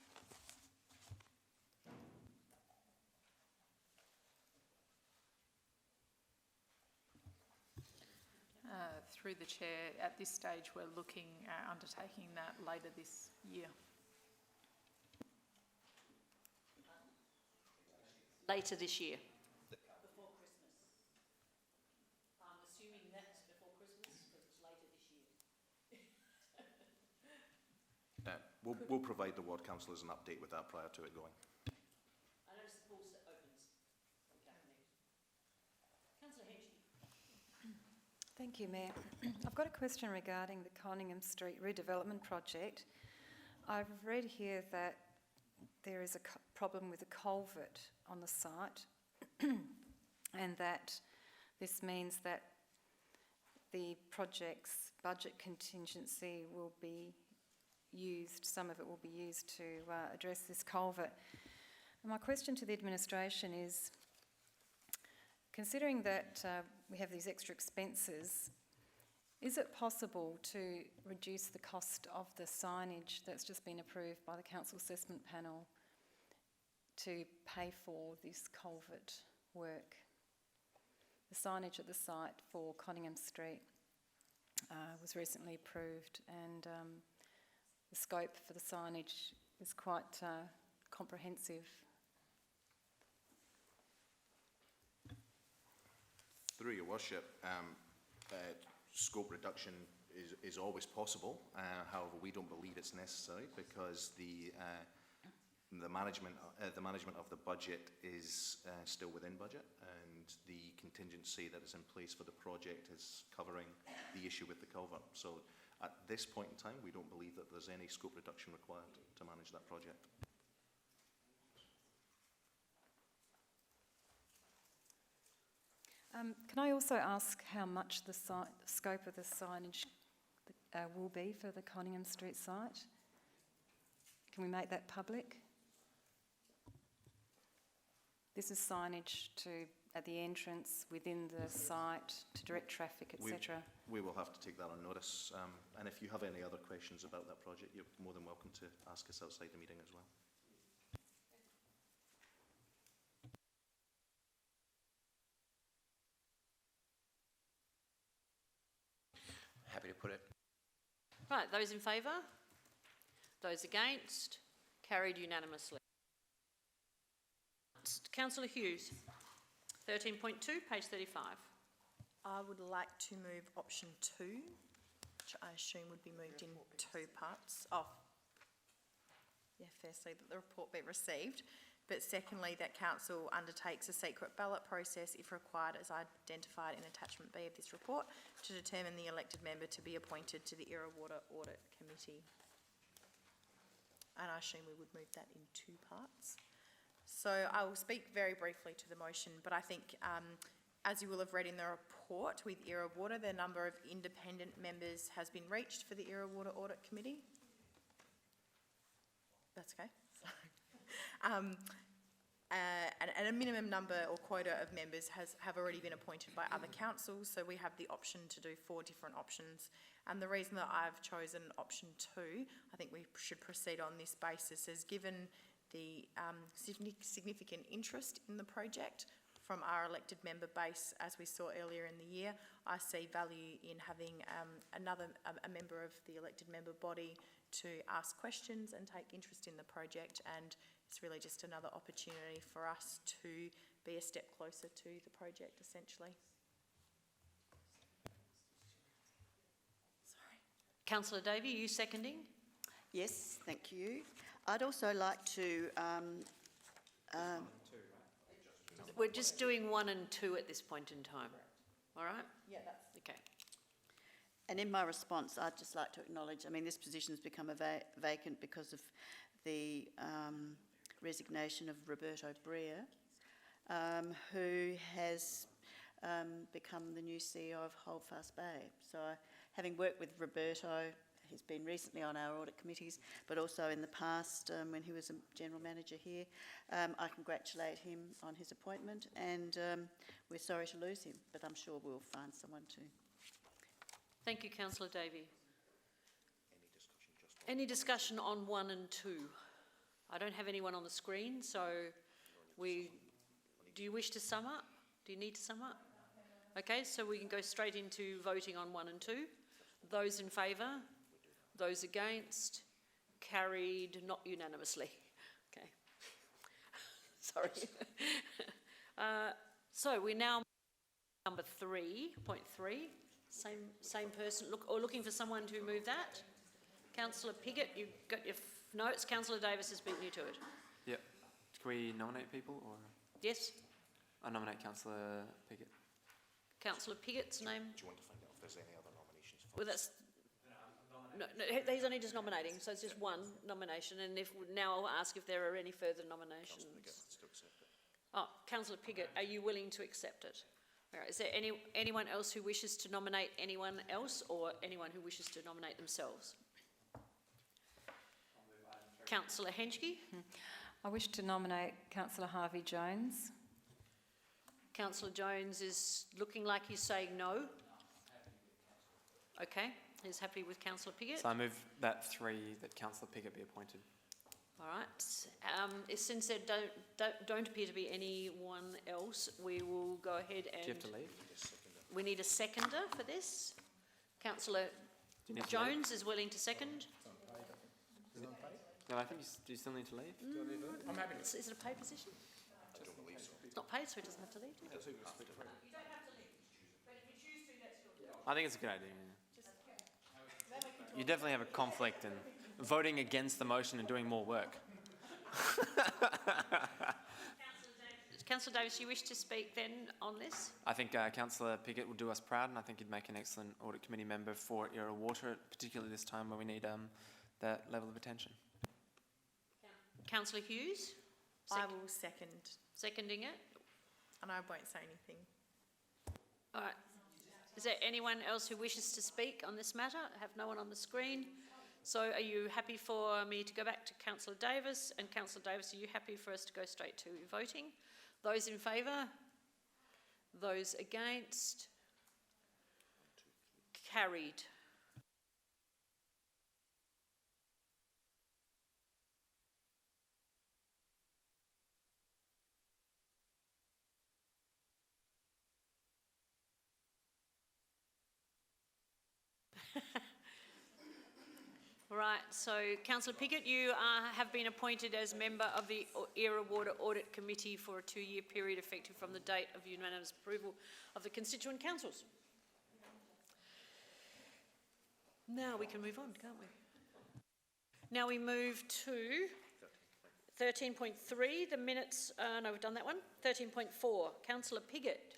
Through the Chair, at this stage we're looking at undertaking that later this year. Later this year? Before Christmas. I'm assuming that's before Christmas because it's later this year. We'll provide the ward councillors an update with that prior to it going. I notice the pool opens. Councillor Hedgie. Thank you, Mayor. I've got a question regarding the Conningham Street redevelopment project. I've read here that there is a problem with the culvert on the site and that this means that the project's budget contingency will be used, some of it will be used to address this culvert. And my question to the administration is, considering that we have these extra expenses, is it possible to reduce the cost of the signage that's just been approved by the Council Assessment Panel to pay for this culvert work? The signage at the site for Conningham Street was recently approved, and the scope for the signage is quite comprehensive. Through your worship, scope reduction is always possible. However, we don't believe it's necessary because the management of the budget is still within budget, and the contingency that is in place for the project is covering the issue with the culvert. So at this point in time, we don't believe that there's any scope reduction required to manage that project. Can I also ask how much the scope of the signage will be for the Conningham Street site? Can we make that public? This is signage at the entrance, within the site, to direct traffic, etc. We will have to take that on notice. And if you have any other questions about that project, you're more than welcome to ask us outside the meeting as well. Happy to put it. Right, those in favour? Those against? Carried unanimously. Councillor Hughes, 13.2, page 35. I would like to move option 2, which I assume would be moved in 2 parts. Oh, yeah, firstly, that the report be received. but secondly, that council undertakes a secret ballot process if required, as identified in attachment B of this report, to determine the elected member to be appointed to the Water Audit Committee. And I assume we would move that in two parts. So I will speak very briefly to the motion, but I think, as you will have read in the report with Water, the number of independent members has been reached for the Water Audit Committee. That's okay. And a minimum number or quota of members have already been appointed by other councils, so we have the option to do 4 different options. And the reason that I've chosen option 2, I think we should proceed on this basis, is given the significant interest in the project from our elected member base, as we saw earlier in the year, I see value in having a member of the elected member body to ask questions and take interest in the project, and it's really just another opportunity for us to be a step closer to the project, essentially. Sorry. Councillor Davey, are you seconding? Yes, thank you. I'd also like to We're just doing 1 and 2 at this point in time. All right? Yeah, that's okay. And in my response, I'd just like to acknowledge, I mean, this position's become vacant because of the resignation of Roberto Brea, who has become the new CEO of Holdfast Bay. So having worked with Roberto, he's been recently on our audit committees, but also in the past when he was a general manager here, I congratulate him on his appointment, and we're sorry to lose him, but I'm sure we'll find someone to. Thank you, Councillor Davey. Any discussion on 1 and 2? I don't have anyone on the screen, so do you wish to sum up? Do you need to sum up? Okay, so we can go straight into voting on 1 and 2. Those in favour? Those against? Carried not unanimously. Okay. Sorry. So we now number 3.3. Same person, looking for someone to move that. Councillor Piggott, you've got your notes. Councillor Davis has beaten you to it. Yep. Can we nominate people, or? Yes. I nominate Councillor Piggott. Councillor Piggott's name. Do you want to find out if there's any other nominations? Well, that's. No, he's only just nominating, so it's just one nomination. And now I'll ask if there are any further nominations. Oh, Councillor Piggott, are you willing to accept it? All right, is there anyone else who wishes to nominate anyone else, or anyone who wishes to nominate themselves? Councillor Henschke. I wish to nominate Councillor Harvey Jones. Councillor Jones is looking like he's saying no. Okay, he's happy with Councillor Piggott. So I move that Councillor Piggott be appointed. All right. Since there don't appear to be anyone else, we will go ahead and... Do you have to leave? We need a seconder for this. Councillor Jones is willing to second. No, I think do you still need to leave? I'm happy. Is it a paid position? I don't believe so. It's not paid, so he doesn't have to leave, do you? You don't have to leave, but if you choose to, that's your job. I think it's a good idea. You definitely have a conflict in voting against the motion and doing more work. Councillor Davis, you wish to speak then on this? I think Councillor Piggott will do us proud, and I think he'd make an excellent audit committee member for Era Water, particularly this time where we need that level of attention. Councillor Hughes? I will second. Seconding it? And I won't say anything. All right. Is there anyone else who wishes to speak on this matter? I have no one on the screen. So are you happy for me to go back to Councillor Davis? And Councillor Davis, are you happy for us to go straight to voting? Those in favour? Those against? Carried. Right, so Councillor Piggott, you have been appointed as member of the Era Water Audit Committee for a 2-year period effective from the date of unanimous approval of the constituent councils. Now we can move on, can't we? Now we move to 13.3, the minutes, no, we've done that one. 13.4, Councillor Piggott.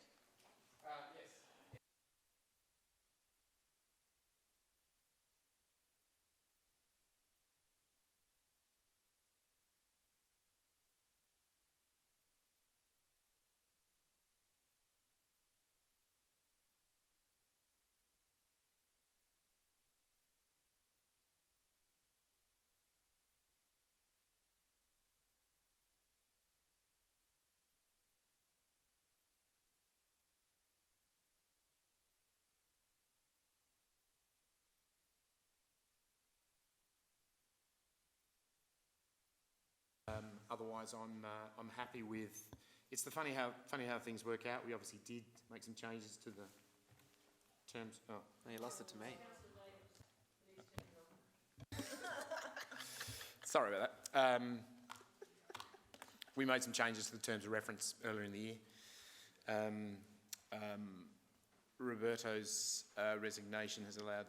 Otherwise, I'm happy with. It's funny how things work out. We obviously did make some changes to the terms. Oh, No, you lost it to me. sorry about that. We made some changes to the terms of reference earlier in the year. Roberto's resignation has allowed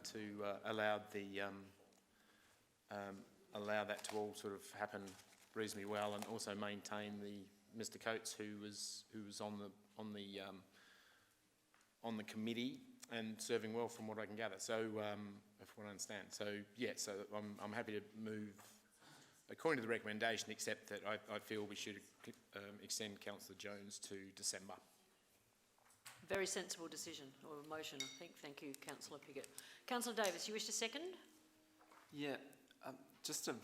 that to all sort of happen reasonably well, and also maintain Mr. Coates, who was on the committee and serving well from what I can gather. So, if what I understand. So yeah, so I'm happy to move according to the recommendation, except that I feel we should extend Councillor Jones to December. Very sensible decision, or motion, I think. Thank you, Councillor Piggott. Councillor Davis, you wish to second? Yeah, just a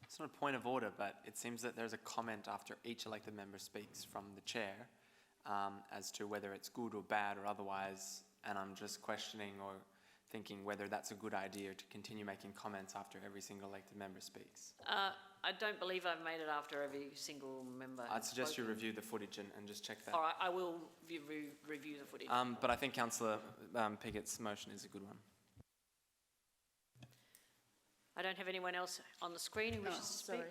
sort of point of order, but it seems that there's a comment after each elected member speaks from the chair as to whether it's good or bad or otherwise, and I'm just questioning or thinking whether that's a good idea to continue making comments after every single elected member speaks. I don't believe I've made it after every single member. I'd suggest you review the footage and just check that. All right, I will review the footage. But I think Councillor Piggott's motion is a good one. I don't have anyone else on the screen who wishes to speak.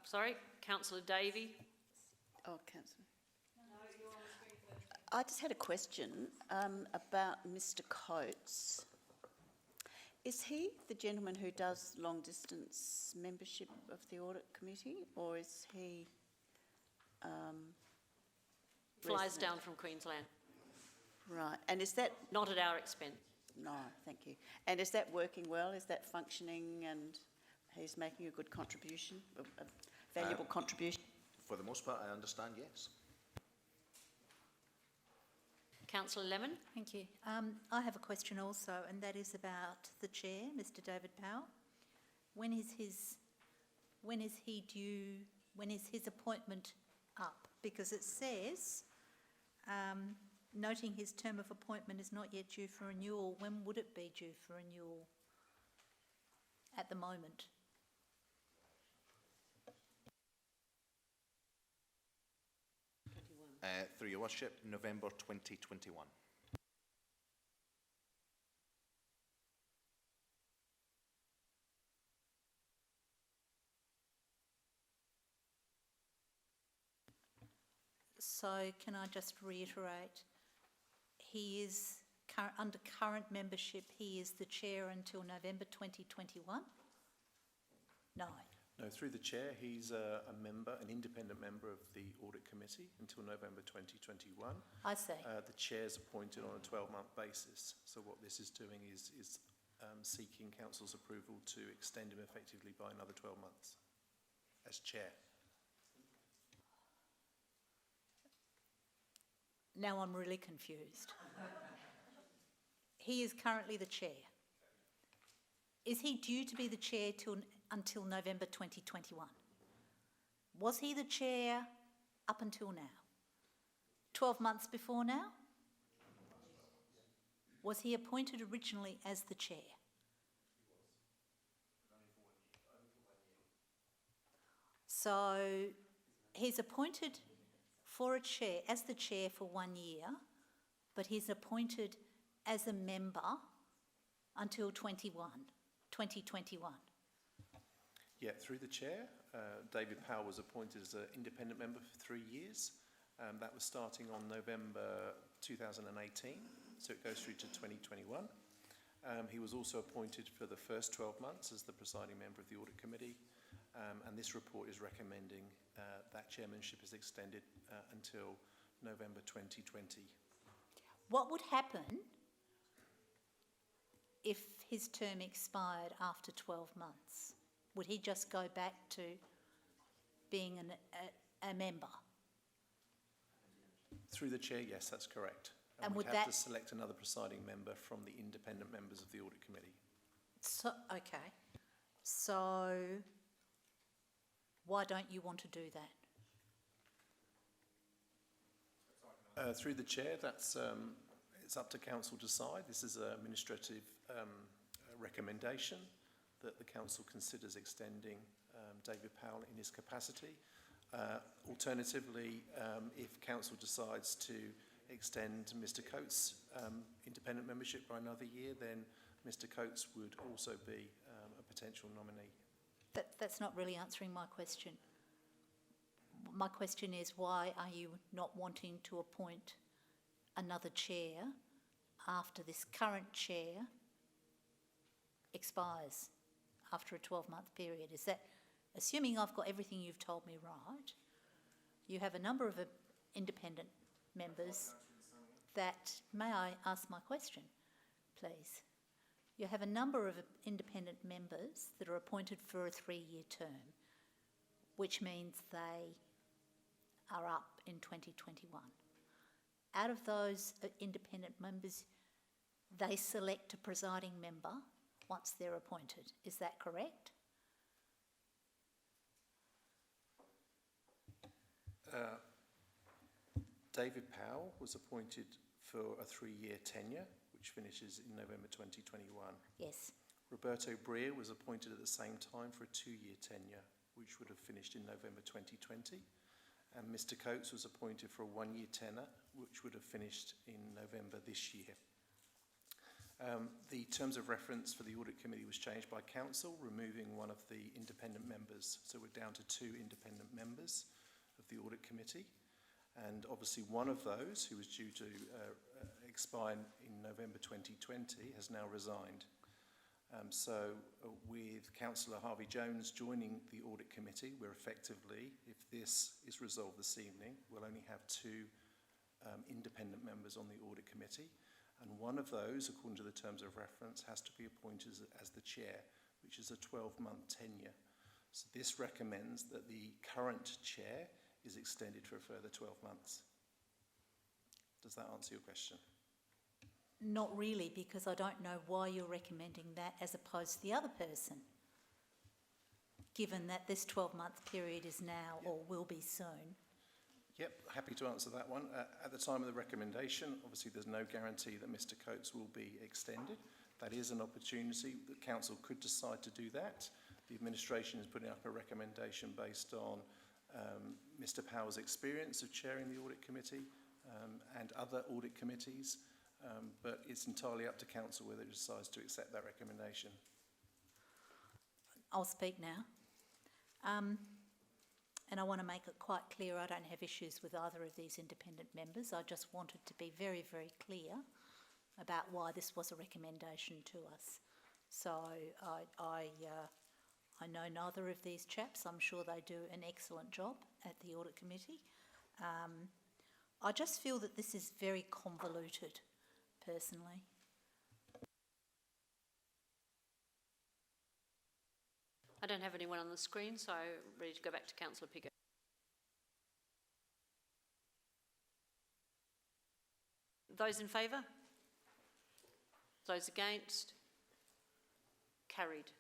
Sorry, Councillor Davey. Oh, Councillor. I just had a question about Mr. Coates. Is he the gentleman who does long distance membership of the audit committee, or is he Flies resident? down from Queensland. Right, and is that... Not at our expense. No, thank you. And is that working well? Is that functioning and he's making a good contribution, a valuable contribution? For the most part, I understand, yes. Councillor Lemon. Thank you. I have a question also, and that is about the chair, Mr. David Powell. When is his appointment up? Because it says, noting his term of appointment is not yet due for renewal. When would it be due for renewal at the moment? Through your worship, November 2021. So can I just reiterate, he is, under current membership, he is the chair until November 2021? No. No, through the chair, he's a member, an independent member of the audit committee until November 2021. I see. The chair's appointed on a 12-month basis. So what this is doing is seeking council's approval to extend him effectively by another 12 months as chair. Now I'm really confused. He is currently the chair. Is he due to be the chair until November 2021? Was he the chair up until now? 12 months before now? Was he appointed originally as the chair? So he's appointed for a chair, as the chair for 1 year, but he's appointed as a member until 2021. Yeah, through the chair, David Powell was appointed as an independent member for 3 years. That was starting on November 2018, so it goes through to 2021. He was also appointed for the first 12 months as the presiding member of the audit committee, and this report is recommending that chairmanship is extended until November 2020. What would happen if his term expired after 12 months? Would he just go back to being a member? Through the chair, yes, that's correct. And we'd would have that- to select another presiding member from the independent members of the audit committee. So, okay. So, why don't you want to do that? Through the chair, that's it's up to council to decide. This is an administrative recommendation that the council considers extending David Powell in his capacity. Alternatively, if council decides to extend Mr Coates' independent membership by another year, then Mr Coates would also be a potential nominee. That's not really answering my question. My question is, why are you not wanting to appoint another chair after this current chair expires after a 12-month period? Is that, assuming I've got everything you've told me right, you have a number of independent members that, may I ask my question, please? You have a number of independent members that are appointed for a 3-year term, which means they are up in 2021. Out of those independent members, they select a presiding member once they're appointed. Is that correct? David Powell was appointed for a 3-year tenure, which finishes in November 2021. Yes. Roberto Brea was appointed at the same time for a 2-year tenure, which would have finished in November 2020. And Mr Coates was appointed for a 1-year tenure, which would have finished in November this year. The terms of reference for the audit committee was changed by council, removing one of the independent members. So we're down to 2 independent members of the audit committee. And obviously one of those, who was due to expire in November 2020, has now resigned. With Councillor Harvey Jones joining the audit committee, we're effectively, if this is resolved this evening, we'll only have 2 independent members on the audit committee. And one of those, according to the terms of reference, has to be appointed as the chair, which is a 12-month tenure. So this recommends that the current chair is extended for a further 12 months. Does that answer your question? Not really, because I don't know why you're recommending that as opposed to the other person, given that this 12-month period is now or will be soon. Yep, happy to answer that one. At the time of the recommendation, obviously there's no guarantee that Mr Coates will be extended. That is an opportunity. The council could decide to do that. The administration is putting up a recommendation based on Mr Powell's experience of chairing the audit committee and other audit committees, but it's entirely up to council whether it decides to accept that recommendation. I'll speak now. And I want to make it quite clear I don't have issues with either of these independent members. I just wanted to be very, very clear about why this was a recommendation to us. So I know neither of these chaps. I'm sure they do an excellent job at the audit committee. I just feel that this is very convoluted, personally. I don't have anyone on the screen, so ready to go back to Councillor Piggott. Those in favour? Those against? Carried.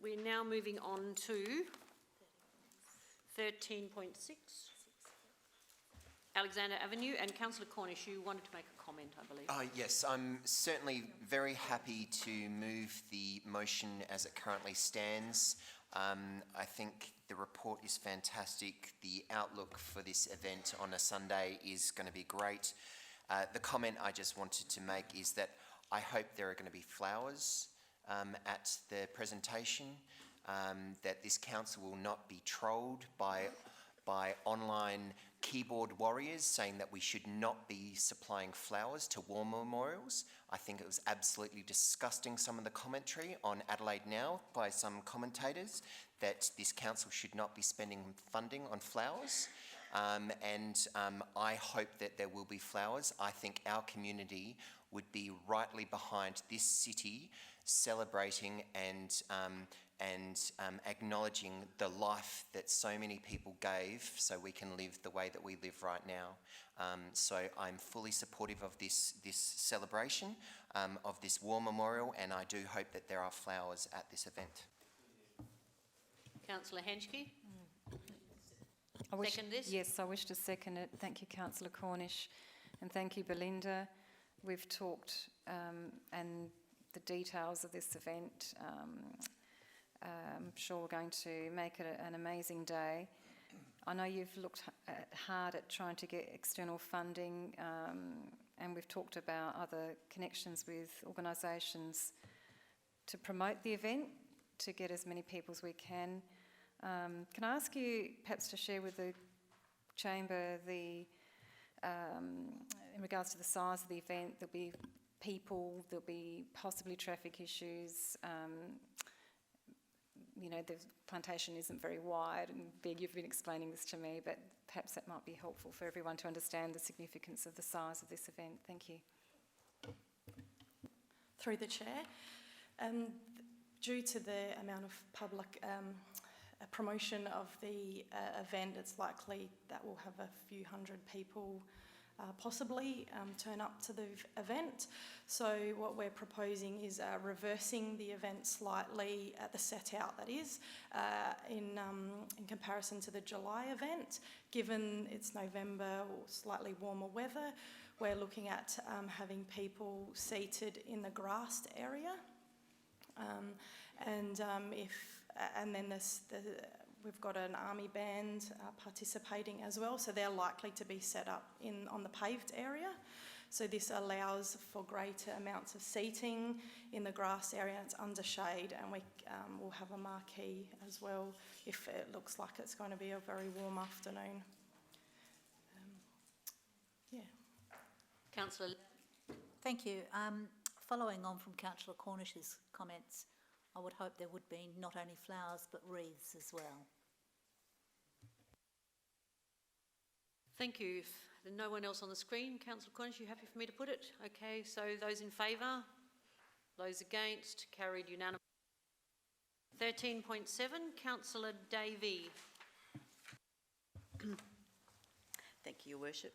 We're now moving on to 13.6. Alexander Avenue, and Councillor Cornish, you wanted to make a comment, I believe. Yes, I'm certainly very happy to move the motion as it currently stands. I think the report is fantastic. The outlook for this event on a Sunday is going to be great. The comment I just wanted to make is that I hope there are going to be flowers at the presentation, that this council will not be trolled by online keyboard warriors saying that we should not be supplying flowers to war memorials. I think it was absolutely disgusting, some of the commentary on Adelaide Now by some commentators, that this council should not be spending funding on flowers. I hope that there will be flowers. I think our community would be rightly behind this city celebrating and acknowledging the life that so many people gave so we can live the way that we live right now. So I'm fully supportive of this celebration, of this war memorial, and I do hope that there are flowers at this event. Councillor Henschke? Second this? Yes, I wish to second it. Thank you, Councillor Cornish, and thank you, Belinda. We've talked and the details of this event. I'm sure we're going to make it an amazing day. I know you've looked hard at trying to get external funding, and we've talked about other connections with organisations to promote the event, to get as many people as we can. Can I ask you perhaps to share with the Chamber in regards to the size of the event? There'll be people, there'll be possibly traffic issues. The plantation isn't very wide, and you've been explaining this to me, but perhaps that might be helpful for everyone to understand the significance of the size of this event. Thank you. Through the Chair, due to the amount of public promotion of the event, it's likely that we'll have a few hundred people possibly turn up to the event. So what we're proposing is reversing the event slightly at the set out, that is, in comparison to the July event. Given it's November or slightly warmer weather, we're looking at having people seated in the grassed area. We've got an army band participating as well, so they're likely to be set up on the paved area. So this allows for greater amounts of seating in the grass area. It's under shade, and we'll have a marquee as well if it looks like it's going to be a very warm afternoon. Councillor. Thank you. Following on from Councillor Cornish's comments, I would hope there would be not only flowers but wreaths as well. Thank you. If there's no one else on the screen, Councillor Cornish, you happy for me to put it? Okay, so those in favour? Those against? Carried unanimously. 13.7, Councillor Davey. Thank you, Your Worship.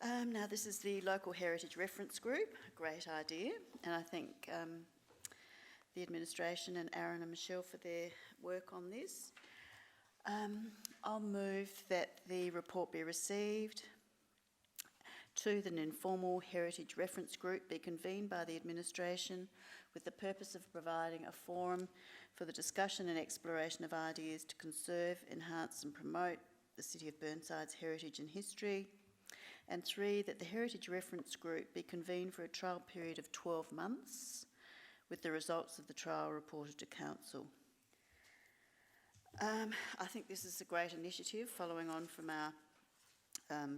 Now, this is the Local Heritage Reference Group, a great idea, and I thank the administration and Aaron and Michelle for their work on this. I'll move that the report be received. 2, that an informal heritage reference group be convened by the administration with the purpose of providing a forum for the discussion and exploration of ideas to conserve, enhance and promote the City of Burnside's heritage and history. And 3, that the heritage reference group be convened for a trial period of 12 months with the results of the trial reported to Council. I think this is a great initiative following on from our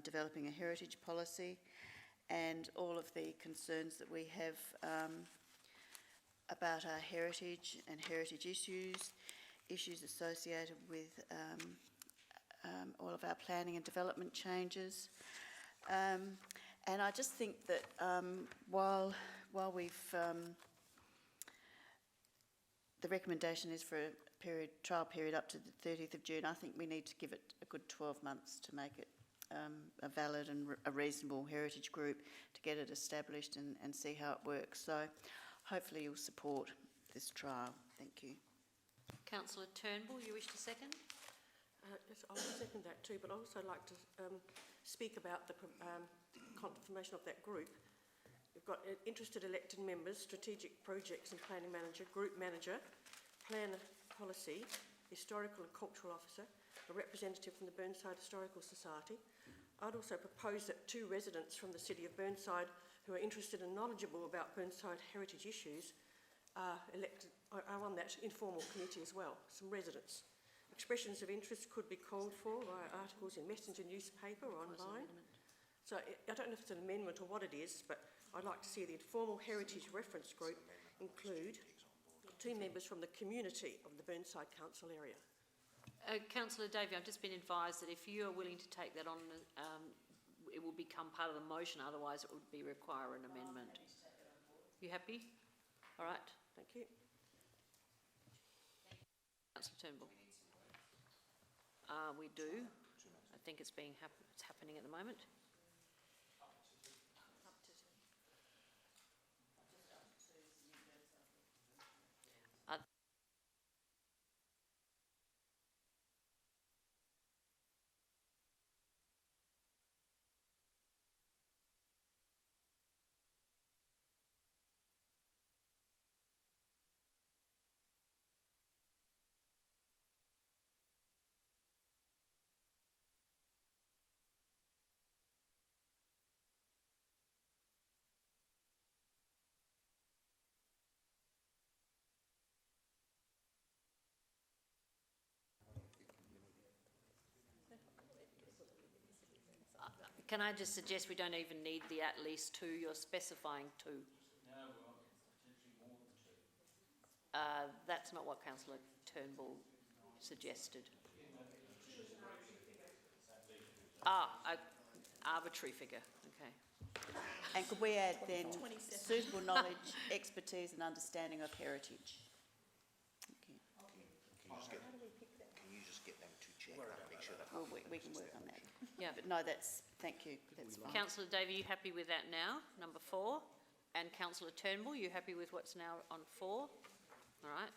developing a heritage policy and all of the concerns that we have about our heritage and heritage issues associated with all of our planning and development changes. And I just think that while we've the recommendation is for a trial period up to the 30th of June, I think we need to give it a good 12 months to make it a valid and a reasonable heritage group, to get it established and see how it works. So hopefully you'll support this trial. Thank you. Councillor Turnbull, you wish to second? Yes, I will second that too, but I'd also like to speak about the confirmation of that group. We've got interested elected members, strategic projects and planning manager, group manager, planner policy, historical and cultural officer, a representative from the Burnside Historical Society. I'd also propose that 2 residents from the City of Burnside who are interested and knowledgeable about Burnside heritage issues are on that informal committee as well, some residents. expressions of interest could be called for via articles in Messenger newspaper or online. So I don't know if it's an amendment or what it is, but I'd like to see the informal heritage reference group include 2 members from the community of the Burnside Council area. Councillor Davey, I've just been advised that if you are willing to take that on, it will become part of the motion, otherwise it would require an amendment. You happy? All right. Thank you. Councillor Turnbull. We do. I think it's happening at the moment. Can I just suggest we don't even need the at least 2, you're specifying 2. No, well, potentially more than 2. That's not what Councillor Turnbull suggested. Arbitrary figure, okay. And could we add then suitable knowledge, expertise and understanding of heritage? Okay. Can you just get them to check that, make sure that... Well, we can work on that. Yeah. But no, thank you, that's fine. Councillor Davey, you happy with that now, number 4? And Councillor Turnbull, you happy with what's now on 4? All right.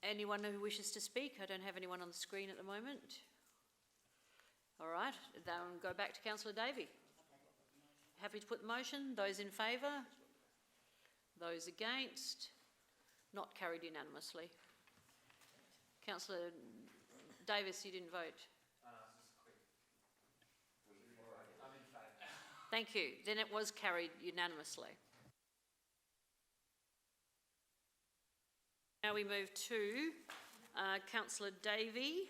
Anyone who wishes to speak? I don't have anyone on the screen at the moment. All right, then go back to Councillor Davey. Happy to put the motion? Those in favour? Those against? Not carried unanimously. Councillor Davis, you didn't vote. Thank you. Then it was carried unanimously. Now we move to Councillor Davey.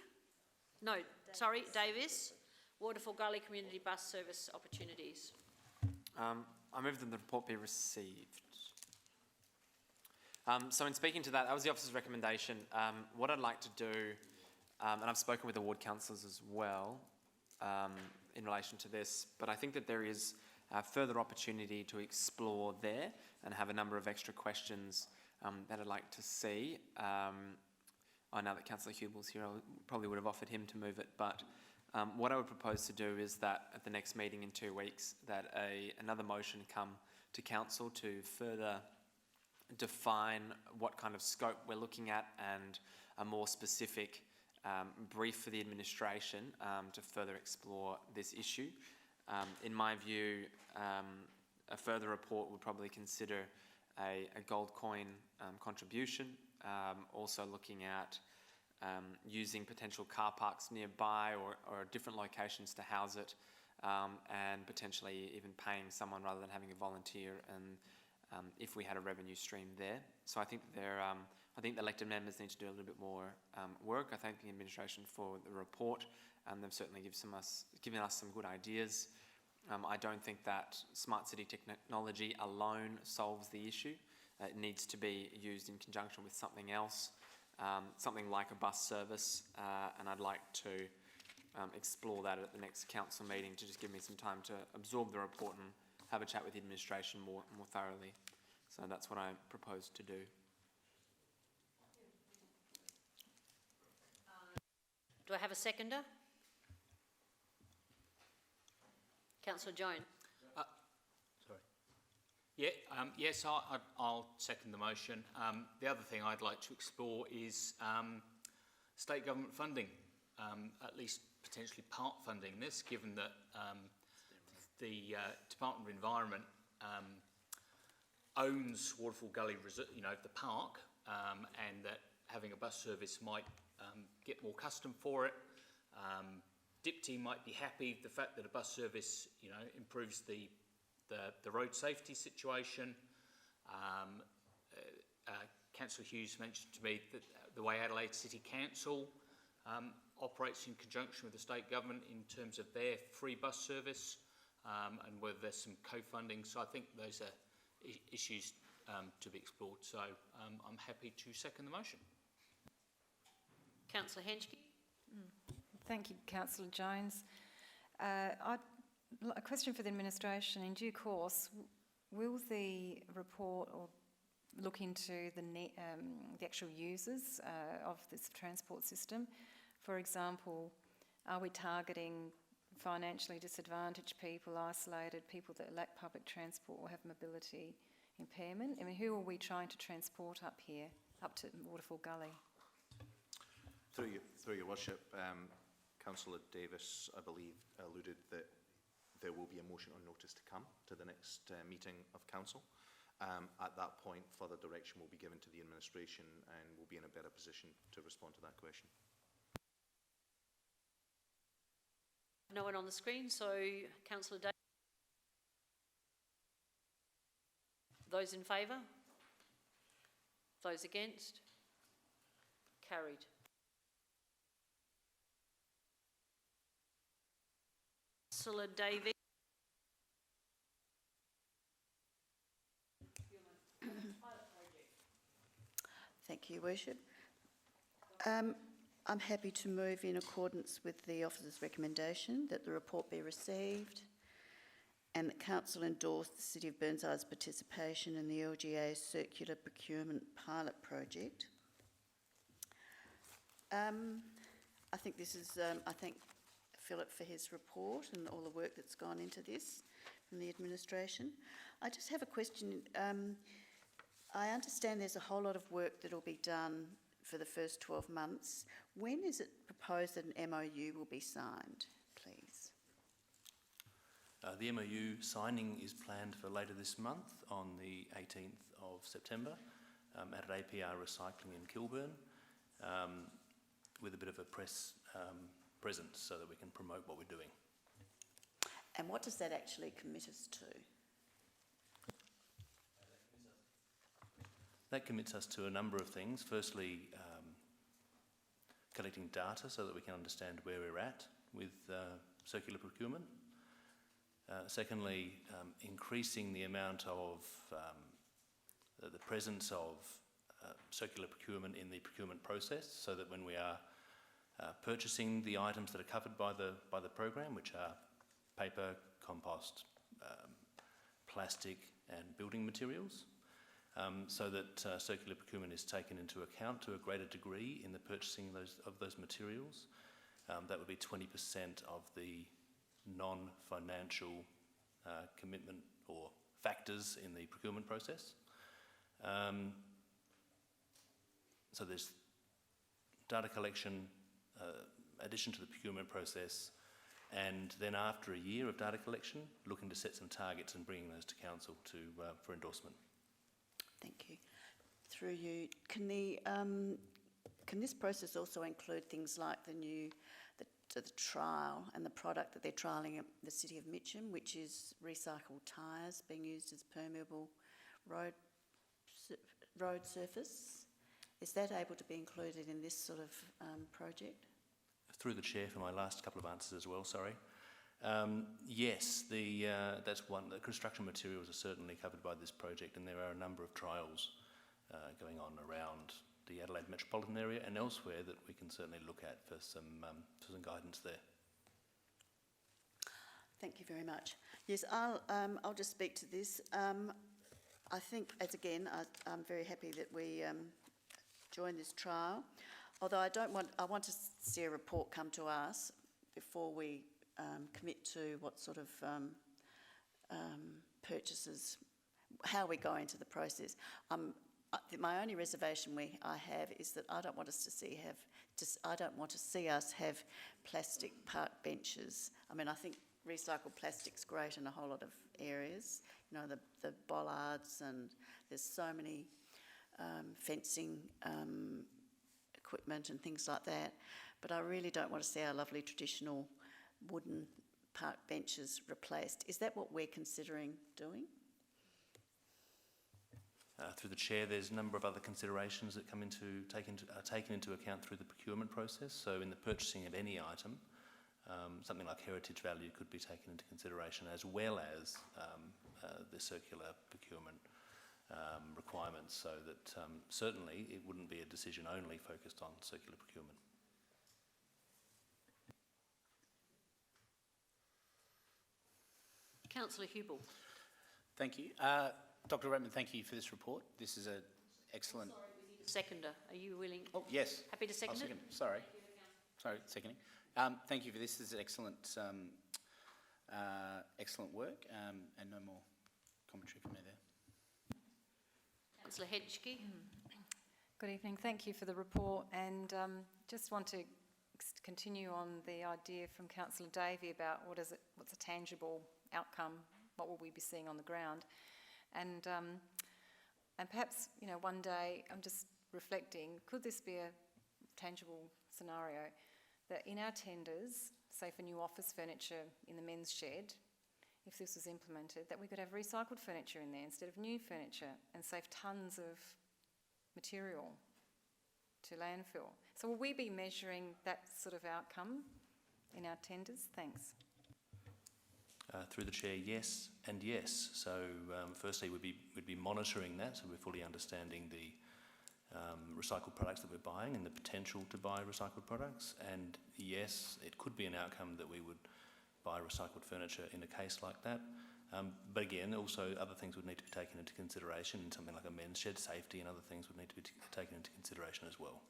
No, sorry, Davis. Waterfall Gully Community Bus Service Opportunities. I move that the report be received. So in speaking to that, that was the officer's recommendation. What I'd like to do, and I've spoken with the ward councillors as well in relation to this, but I think that there is further opportunity to explore there and have a number of extra questions that I'd like to see. I know that Councillor Hubel's here, I probably would have offered him to move it, but what I would propose to do is that at the next meeting in 2 weeks, that another motion come to council to further define what kind of scope we're looking at and a more specific brief for the administration to further explore this issue. In my view, a further report would probably consider a gold coin contribution, also looking at using potential car parks nearby or different locations to house it, and potentially even paying someone rather than having a volunteer, and if we had a revenue stream there. So I think I think the elected members need to do a little bit more work. I thank the administration for the report, and they've certainly given us some good ideas. I don't think that smart city technology alone solves the issue. It needs to be used in conjunction with something else, something like a bus service, and I'd like to explore that at the next council meeting to just give me some time to absorb the report and have a chat with the administration more thoroughly. So that's what I propose to do. Do I have a seconder? Councillor Jones. Sorry. Yeah, yes, I'll second the motion. The other thing I'd like to explore is state government funding, at least potentially part funding this, given that the Department of Environment owns Waterfall Gully, the park, and that having a bus service might get more custom for it. DIPTI might be happy the fact that a bus service, improves the road safety situation. Councillor Hughes mentioned to me that the way Adelaide City Council operates in conjunction with the state government in terms of their free bus service, and whether there's some co-funding. So I think those are issues to be explored. So I'm happy to second the motion. Councillor Henschke. Thank you, Councillor Jones. A question for the administration. In due course, will the report or look into the actual users of this transport system? For example, are we targeting financially disadvantaged people, isolated people that lack public transport or have mobility impairment? I mean, who are we trying to transport up here, up to Waterfall Gully? Through your worship, Councillor Davis, I believe, alluded that there will be a motion on notice to come to the next meeting of council. At that point, further direction will be given to the administration and we'll be in a better position to respond to that question. No one on the screen, so Councillor Davis. Those in favour? Those against? Carried. Councillor Davey. Thank you, Worship. I'm happy to move in accordance with the officer's recommendation that the report be received and that Council endorse the City of Burnside's participation in the LGA Circular Procurement Pilot Project. I think this is, I thank Philip for his report and all the work that's gone into this from the administration. I just have a question. I understand there's a whole lot of work that will be done for the first 12 months. When is it proposed that an MOU will be signed, please? The MOU signing is planned for later this month on the 18th of September at APR Recycling in Kilburn, with a bit of a press presence so that we can promote what we're doing. And what does that actually commit us to? That commits us to a number of things. Firstly, collecting data so that we can understand where we're at with circular procurement. Secondly, increasing the amount of the presence of circular procurement in the procurement process, so that when we are purchasing the items that are covered by the program, which are paper, compost, plastic and building materials, so that circular procurement is taken into account to a greater degree in the purchasing of those materials. That would be 20% of the non-financial commitment or factors in the procurement process. So there's data collection, addition to the procurement process, and then after a year of data collection, looking to set some targets and bringing those to council for endorsement. Thank you. Through you, can this process also include things like the trial and the product that they're trialling at the City of Mitcham, which is recycled tyres being used as permeable road surface? Is that able to be included in this sort of project? Through the chair for my last couple of answers as well, sorry. Yes, that's one. The construction materials are certainly covered by this project, and there are a number of trials going on around the Adelaide metropolitan area and elsewhere that we can certainly look at for some guidance there. Thank you very much. Yes, I'll just speak to this. I think, as again, I'm very happy that we join this trial. Although I want to see a report come to us before we commit to what sort of purchases, how we go into the process. My only reservation I have is that I don't want us to see us have plastic park benches. I mean, I think recycled plastic's great in a whole lot of areas. You know, the bollards, and there's so many fencing equipment and things like that. But I really don't want to see our lovely traditional wooden park benches replaced. Is that what we're considering doing? Through the chair, there's a number of other considerations that are taken into account through the procurement process. So in the purchasing of any item, something like heritage value could be taken into consideration, as well as the circular procurement requirements, so that certainly it wouldn't be a decision only focused on circular procurement. Councillor Hubel. Thank you. Dr Redmond, thank you for this report. This is an excellent... Sorry, we need a seconder. Are you willing? Oh, yes. Happy to second I'll second. Sorry. Sorry, seconding. Thank you for this. This is excellent, excellent work, and no more commentary from me there. Councillor Hedgkey. Good evening. Thank you for the report, and just want to continue on the idea from Councillor Davey about what's a tangible outcome, what will we be seeing on the ground, and perhaps, you know, one day, I'm just reflecting, could this be a tangible scenario that in our tenders, say for new office furniture in the men's shed, if this was implemented, that we could have recycled furniture in there instead of new furniture and save tons of material to landfill. So will we be measuring that sort of outcome in our tenders? Thanks. Through the chair, yes and yes. So firstly, we'd be monitoring that, so we're fully understanding the recycled products that we're buying and the potential to buy recycled products. And yes, it could be an outcome that we would buy recycled furniture in a case like that. But again, also other things would need to be taken into consideration. Something like a men's shed, safety and other things would need to be taken into consideration as well.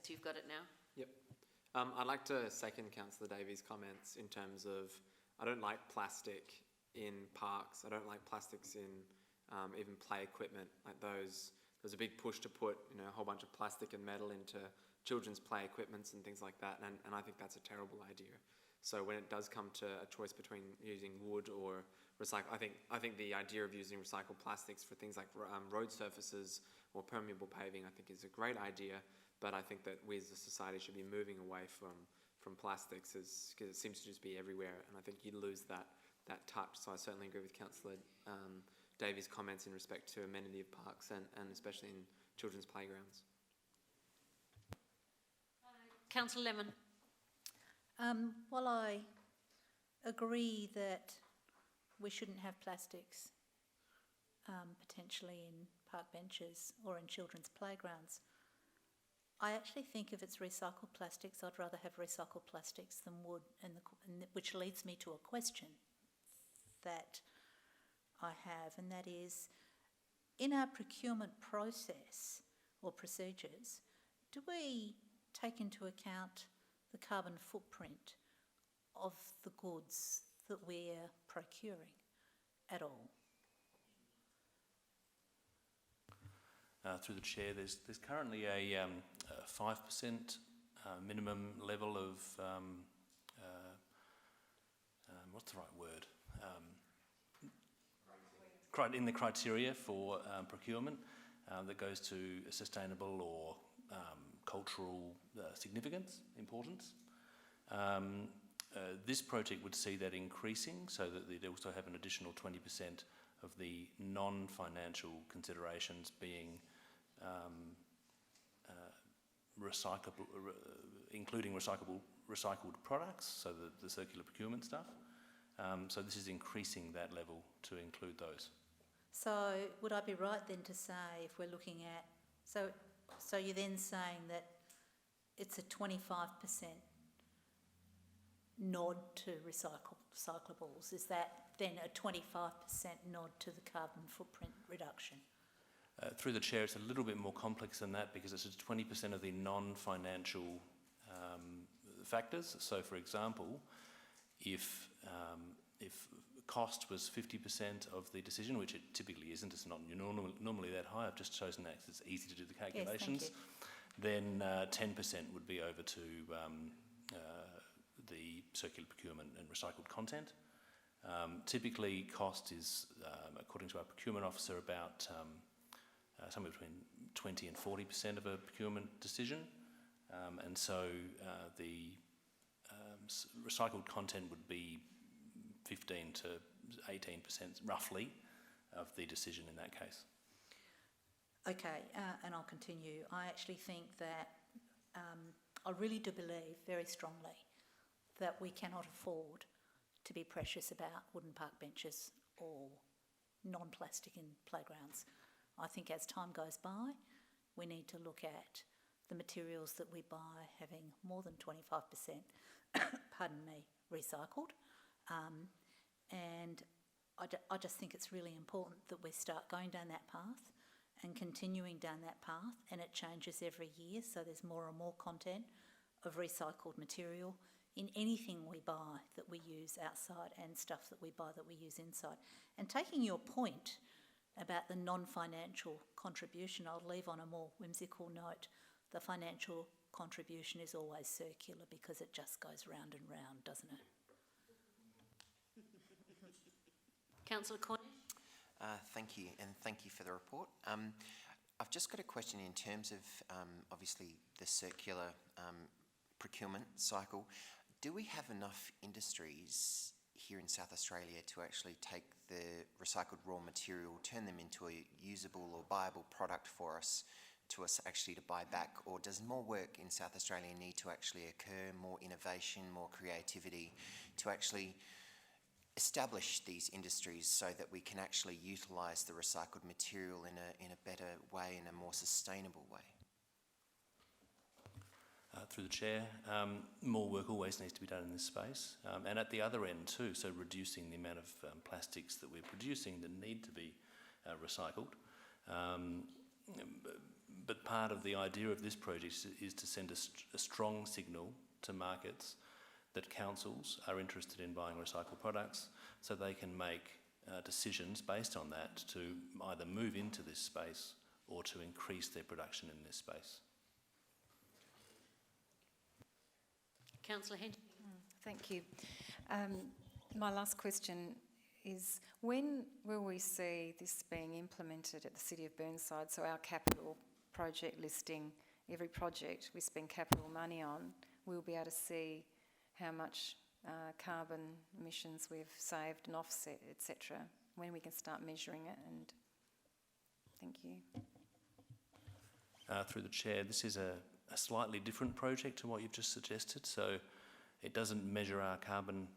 So you've got it now. Yep. I'd like to second Councillor Davies' comments in terms of I don't like plastic in parks. I don't like plastics in even play equipment like those. There's a big push to put a whole bunch of plastic and metal into children's play equipments and things like that, and I think that's a terrible idea. So when it does come to a choice between using wood or recycle, I think the idea of using recycled plastics for things like road surfaces or permeable paving, I think is a great idea. But I think that we as a society should be moving away from plastics because it seems to just be everywhere, and I think you lose that touch. So I certainly agree with Councillor Davies' comments in respect to amenity of parks and especially in children's playgrounds. Councillor Lemon. While I agree that we shouldn't have plastics potentially in park benches or in children's playgrounds, I actually think if it's recycled plastics, I'd rather have recycled plastics than wood, which leads me to a question that I have, and that is, in our procurement process or procedures, do we take into account the carbon footprint of the goods that we're procuring at all? Through the chair, there's currently a 5% minimum level of what's the right word? In the criteria for procurement that goes to sustainable or cultural importance. This project would see that increasing, so that they'd also have an additional 20% of the non-financial considerations being recyclable, including recycled products, so the circular procurement stuff. So this is increasing that level to include those. So would I be right then to say, if we're looking at, so you're then saying that it's a 25% nod to recyclables? Is that then a 25% nod to the carbon footprint reduction? Through the chair, it's a little bit more complex than that because it's 20% of the non-financial factors. So, for example, if cost was 50% of the decision, which it typically isn't, it's not normally that high, I've just chosen that because it's easy to do the calculations, then 10% would be over to the circular procurement and recycled content. Typically, cost is, according to our procurement officer, about somewhere between 20 and 40% of a procurement decision, and so the recycled content would be 15 to 18% roughly of the decision in that case. Okay, and I'll continue. I actually think that I really do believe very strongly that we cannot afford to be precious about wooden park benches or non-plastic in playgrounds. I think as time goes by, we need to look at the materials that we buy having more than 25%, pardon me, recycled. And I just think it's really important that we start going down that path and continuing down that path, and it changes every year, so there's more and more content of recycled material in anything we buy that we use outside and stuff that we buy that we use inside. And taking your point about the non-financial contribution, I'll leave on a more whimsical note. The financial contribution is always circular because it just goes round and round, doesn't it? Councillor Cornish. Thank you, and thank you for the report. I've just got a question in terms of, obviously, the circular procurement cycle. Do we have enough industries here in South Australia to actually take the recycled raw material, turn them into a usable or viable product for us, to us actually to buy back? Or does more work in South Australia need to actually occur, more innovation, more creativity, to actually establish these industries so that we can actually utilise the recycled material in a better way, in a more sustainable way? Through the Chair, more work always needs to be done in this space, and at the other end too, so reducing the amount of plastics that we're producing that need to be recycled. But part of the idea of this project is to send a strong signal to markets that councils are interested in buying recycled products, so they can make decisions based on that to either move into this space or to increase their production in this space. Councillor Henry. Thank you. My last question is, when will we see this being implemented at the City of Burnside? So our capital project listing, every project we spend capital money on, we'll be able to see how much carbon emissions we've saved and offset, etc., when we can start measuring it. And thank you. Through the Chair, this is a slightly different project to what you've just suggested. So it doesn't measure our carbon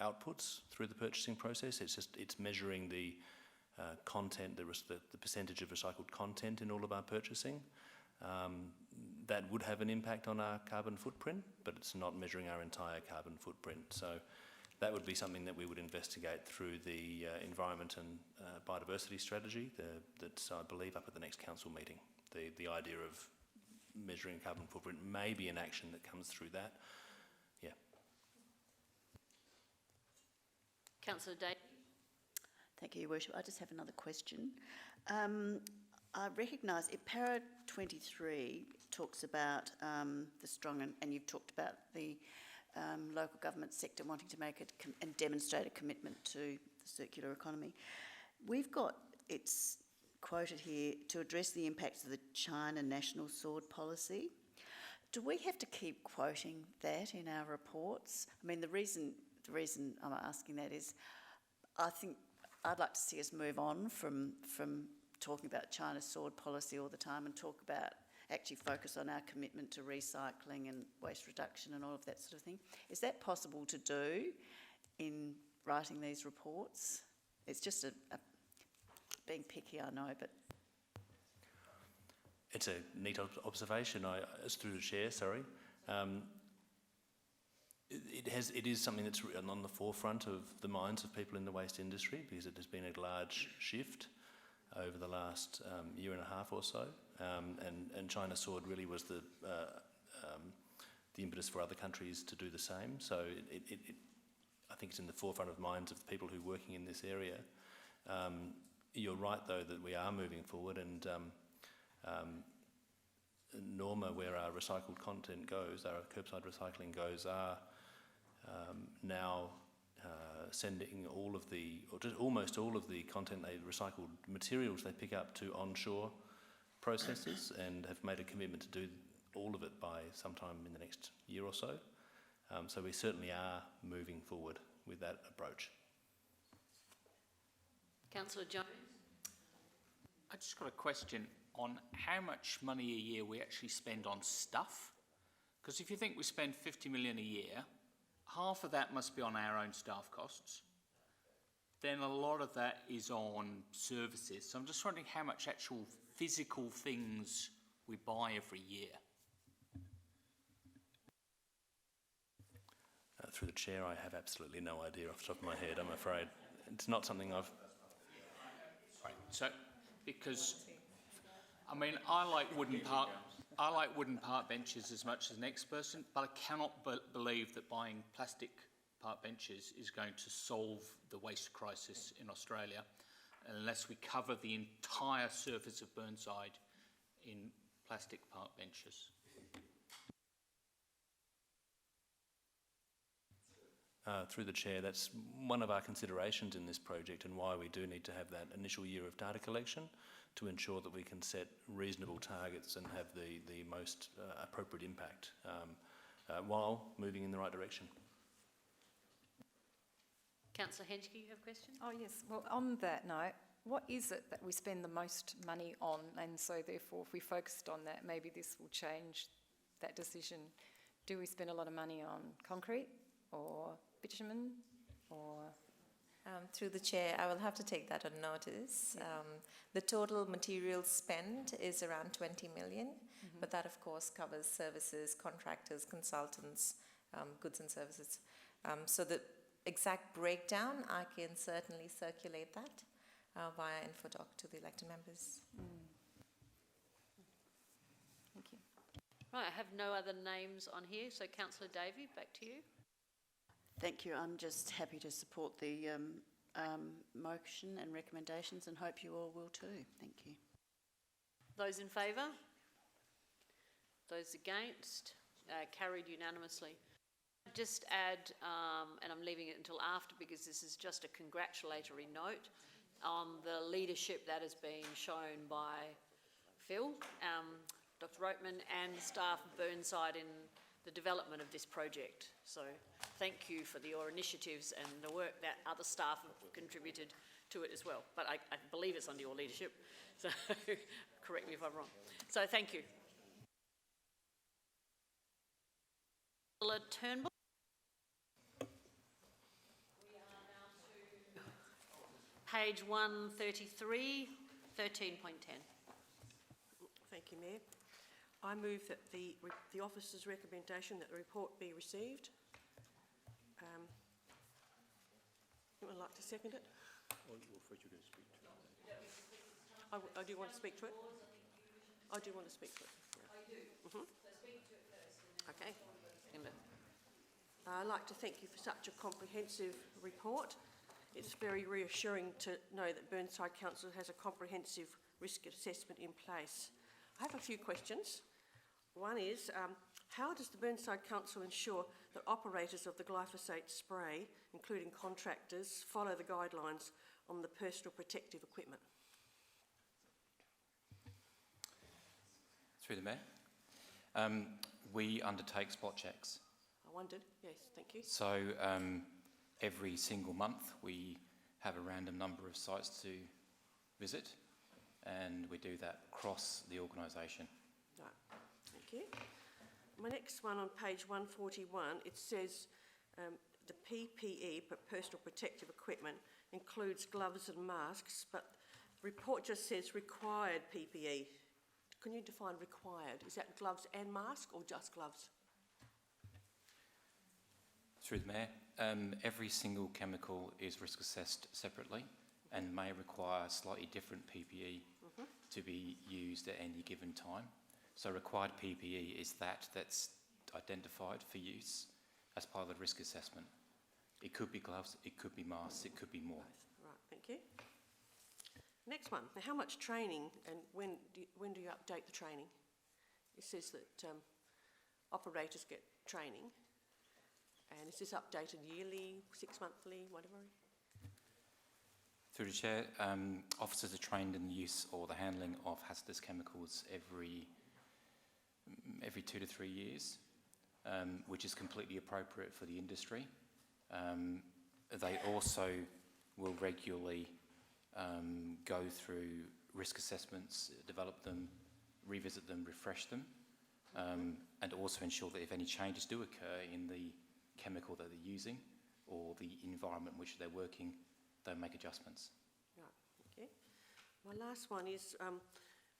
outputs through the purchasing process. It's measuring the content, the percentage of recycled content in all of our purchasing. That would have an impact on our carbon footprint, but it's not measuring our entire carbon footprint. So that would be something that we would investigate through the Environment and Biodiversity Strategy that's, I believe, up at the next council meeting. The idea of measuring carbon footprint may be an action that comes through that. Yeah. Councillor Day. Thank you, Your Worship. I just have another question. I recognise para 23 talks about the strong, and you've talked about the local government sector wanting to make it and demonstrate a commitment to the circular economy. We've got, it's quoted here, to address the impacts of the China National Sword Policy. Do we have to keep quoting that in our reports? I mean, the reason I'm asking that is, I think I'd like to see us move on from talking about China's sword policy all the time and talk about, actually focus on our commitment to recycling and waste reduction and all of that sort of thing. Is that possible to do in writing these reports? It's just being picky, I know, but... It's a neat observation. As through the Chair, sorry. It is something that's on the forefront of the minds of people in the waste industry, because it has been a large shift over the last year and a half or so, and China Sword really was the impetus for other countries to do the same. So I think it's in the forefront of minds of the people who are working in this area. You're right, though, that we are moving forward, and Norma, where our recycled content goes, our curbside recycling goes, are now sending all of the, or just almost all of the content, recycled materials they pick up to onshore processors, and have made a commitment to do all of it by sometime in the next year or so. So we certainly are moving forward with that approach. Councillor Jones? I just got a question on how much money a year we actually spend on stuff. Because if you think we spend 50 million a year, half of that must be on our own staff costs. Then a lot of that is on services. So I'm just wondering how much actual physical things we buy every year. Through the chair, I have absolutely no idea off the top of my head, I'm afraid. It's not something I've... Right. So, because, I mean, I like wooden park benches as much as the next person, but I cannot believe that buying plastic park benches is going to solve the waste crisis in Australia unless we cover the entire surface of Burnside in plastic park benches. Through the chair, that's one of our considerations in this project and why we do need to have that initial year of data collection to ensure that we can set reasonable targets and have the most appropriate impact while moving in the right direction. Councillor Henschke, you have a question? Oh yes, well on that note, what is it that we spend the most money on, and so therefore if we focused on that, maybe this will change that decision? Do we spend a lot of money on concrete or bitumen or... Through the chair, I will have to take that on notice. The total material spend is around 20 million, but that of course covers services, contractors, consultants, goods and services. So the exact breakdown, I can certainly circulate that via InfoDoc to the elected members. Thank you. Right, I have no other names on here, so Councillor Davey, back to you. Thank you. I'm just happy to support the motion and recommendations and hope you all will too. Thank you. Those in favour? Those against? Carried unanimously. Just add, and I'm leaving it until after because this is just a congratulatory note on the leadership that has been shown by Phil, Dr. Roatman and the staff of Burnside in the development of this project. So thank you for your initiatives and the work that other staff have contributed to it as well. But I believe it's under your leadership, so correct me if I'm wrong. So thank you. Turnbull. We are now to page 133, 13.10. Thank you, Mayor. I move that the officer's recommendation that the report be received. Anyone like to second it? I do want to speak to it. I do want to speak to it. Yeah. I do. So speak to it first. Okay. I'd like to thank you for such a comprehensive report. It's very reassuring to know that Burnside Council has a comprehensive risk assessment in place. I have a few questions. One is, how does the Burnside Council ensure that operators of the glyphosate spray, including contractors, follow the guidelines on the personal protective equipment? Through the Mayor. We undertake spot checks. I wondered, yes, thank you. So every single month we have a random number of sites to visit, and we do that across the organisation. Right, thank you. My next one on page 141, it says the PPE, personal protective equipment, includes gloves and masks, but the report just says required PPE. Can you define required? Is that gloves and mask or just gloves? Through the Mayor, every single chemical is risk assessed separately and may require slightly different PPE to be used at any given time. So required PPE is that's identified for use as part of the risk assessment. It could be gloves, it could be masks, it could be more. Right, thank you. Next one. Now, how much training and when do you update the training? It says that operators get training. And is this updated yearly, 6 monthly, whatever? Through the Chair, officers are trained in the use or the handling of hazardous chemicals every every 2 to 3 years, which is completely appropriate for the industry. They also will regularly go through risk assessments, develop them, revisit them, refresh them, and also ensure that if any changes do occur in the chemical that they're using or the environment in which they're working, they'll make adjustments. Right, okay. My last one is,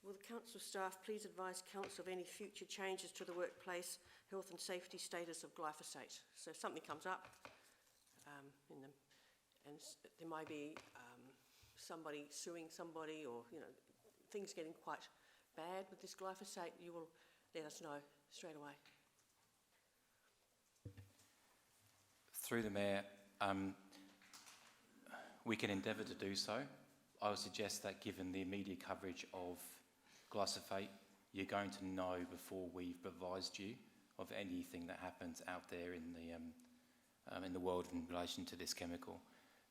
will the council staff please advise council of any future changes to the workplace health and safety status of glyphosate? So if something comes up there may be somebody suing somebody, or things getting quite bad with this glyphosate, you will let us know straight away. Through the Mayor, we can endeavour to do so. I would suggest that given the immediate coverage of glyphosate, you're going to know before we've advised you of anything that happens out there in the world in relation to this chemical.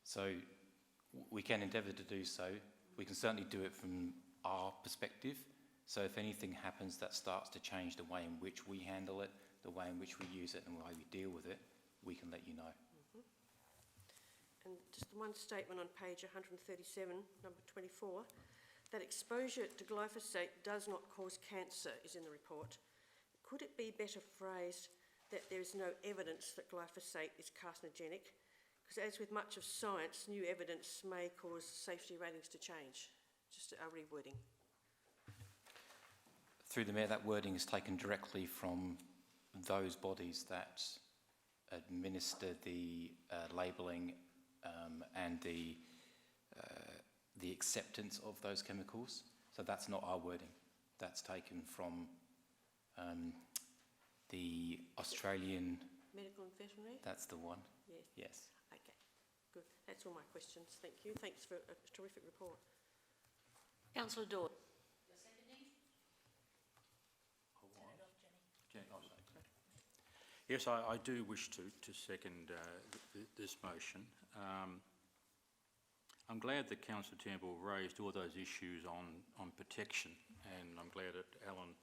So we can endeavour to do so. We can certainly do it from our perspective. So if anything happens that starts to change the way in which we handle it, the way in which we use it and the way we deal with it, we can let you know. And just one statement on page 137, number 24, that exposure to glyphosate does not cause cancer is in the report. Could it be better phrased that there is no evidence that glyphosate is carcinogenic? Because as with much of science, new evidence may cause safety ratings to change. Just a rewording. Through the Mayor, that wording is taken directly from those bodies that administer the labelling and the acceptance of those chemicals. So that's not our wording. That's taken from the Australian... Medical and veterinary? That's the one. Yes. Yes. Okay, good. That's all my questions. Thank you. Thanks for a terrific report. Councillor Dawes. Yes, I do wish to second this motion. I'm glad that Councillor Turnbull raised all those issues on protection, and I'm glad that Alan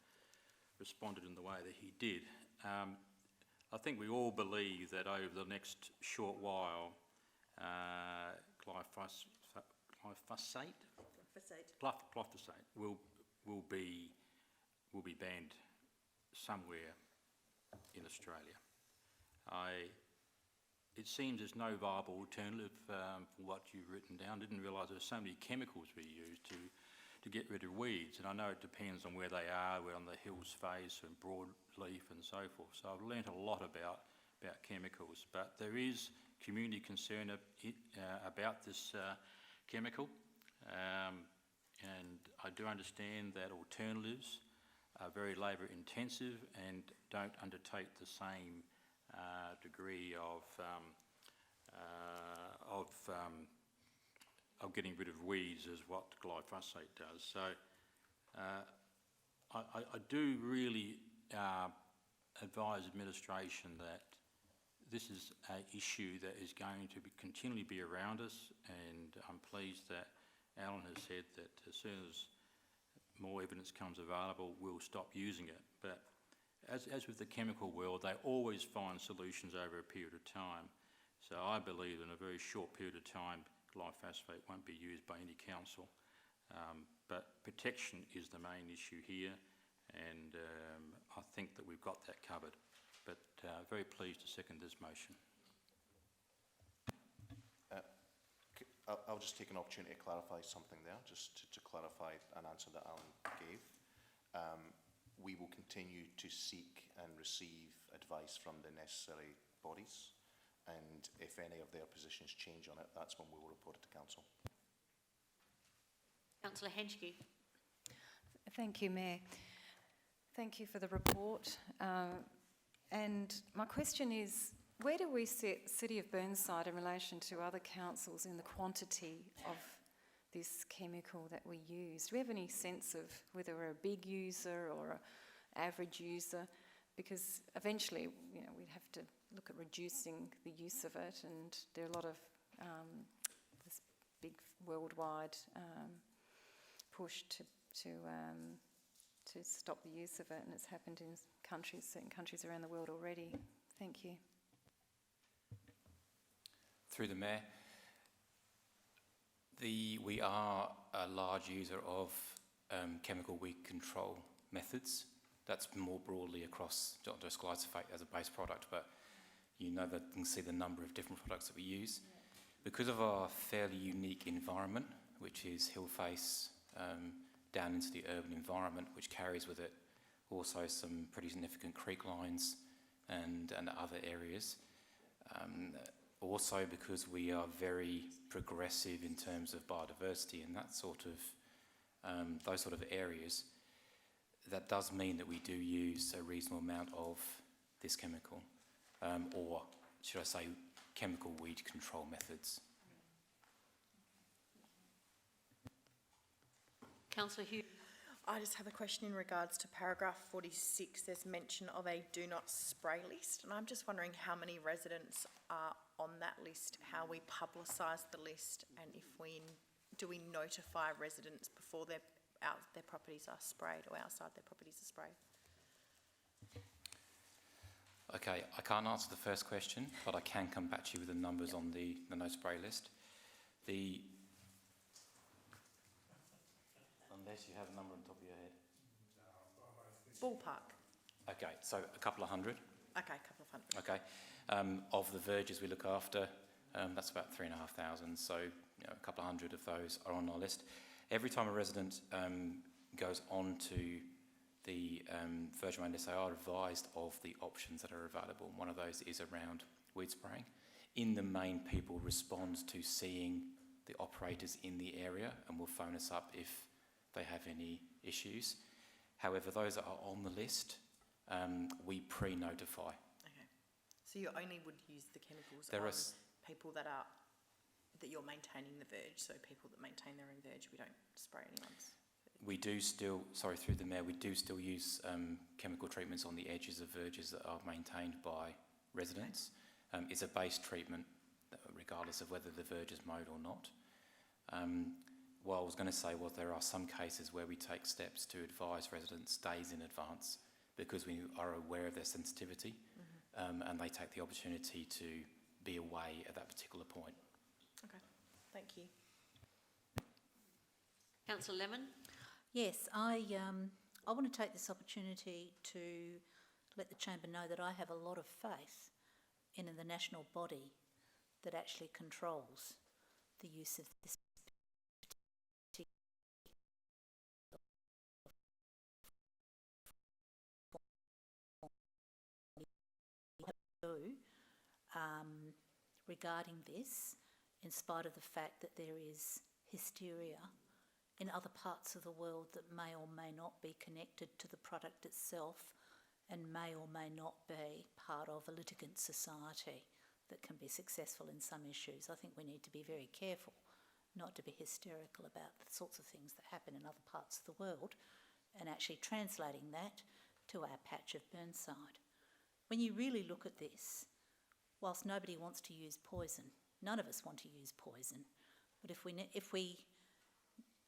responded in the way that he did. I think we all believe that over the next short while, glyphosate will be banned somewhere in Australia. It seems there's no viable alternative for what you've written down. Didn't realise there's so many chemicals we use to get rid of weeds, and I know it depends on where they are. We're on the hills face and broadleaf and so forth. So I've learnt a lot about chemicals, but there is community concern about this chemical, and I do understand that alternatives are very labour intensive and don't undertake the same degree of getting rid of weeds as what glyphosate does. So I do really advise administration that this is an issue that is going to continually be around us, and I'm pleased that Alan has said that as soon as more evidence comes available, we'll stop using it. But as with the chemical world, they always find solutions over a period of time. So I believe in a very short period of time, glyphosate won't be used by any council. But protection is the main issue here, and I think that we've got that covered. But very pleased to second this motion. I'll just take an opportunity to clarify something there, just to clarify an answer that Alan gave. We will continue to seek and receive advice from the necessary bodies, and if any of their positions change on it, that's when we will report it to council. Councillor Henschke. Thank you, Mayor. Thank you for the report. And my question is, where do we sit City of Burnside in relation to other councils in the quantity of this chemical that we use? Do we have any sense of whether we're a big user or an average user? Because eventually, we'd have to look at reducing the use of it, and there are a lot of this big worldwide push to to stop the use of it, and it's happened in certain countries around the world already. Thank you. Through the Mayor, we are a large user of chemical weed control methods. That's more broadly across not just glyphosate as a base product, but you know that you can see the number of different products that we use. Because of our fairly unique environment, which is hill face down into the urban environment, which carries with it also some pretty significant creek lines and other areas. Also because we are very progressive in terms of biodiversity and that sort of, those sort of areas, that does mean that we do use a reasonable amount of this chemical, or should I say chemical weed control methods. Councillor Hughes. I just have a question in regards to paragraph 46. There's mention of a do not spray list, and I'm just wondering how many residents are on that list, how we publicise the list, and do we notify residents before their properties are sprayed or outside their properties are sprayed? Okay, I can't answer the first question, but I can come back to you with the numbers on the no spray list. Unless you have a number on top of your head. Ballpark. Okay, so a couple of hundred. Okay, a couple of hundred. Okay. Of the verges we look after, that's about 3,500. So a couple of hundred of those are on our list. Every time a resident goes on to the verge list, they are advised of the options that are available. One of those is around weed spraying. In the main, people respond to seeing the operators in the area and will phone us up if they have any issues. However, those that are on the list, we pre-notify. Okay. So you only would use the chemicals There on are people that you're maintaining the verge, so people that maintain their own verge, we don't spray anyone's. We do still, sorry, through the Mayor, we do still use chemical treatments on the edges of verges that are maintained by residents. It's a base treatment, regardless of whether the verge is mowed or not. What I was going to say was there are some cases where we take steps to advise residents days in advance because we are aware of their sensitivity, and they take the opportunity to be away at that particular point. Okay, thank you. Councillor Lemon. Yes, I want to take this opportunity to let the Chamber know that I have a lot of faith in the national body that actually controls the use of this regarding this, in spite of the fact that there is hysteria in other parts of the world that may or may not be connected to the product itself and may or may not be part of a litigant society that can be successful in some issues. I think we need to be very careful not to be hysterical about the sorts of things that happen in other parts of the world and actually translating that to our patch of Burnside. When you really look at this, whilst nobody wants to use poison, none of us want to use poison, but if we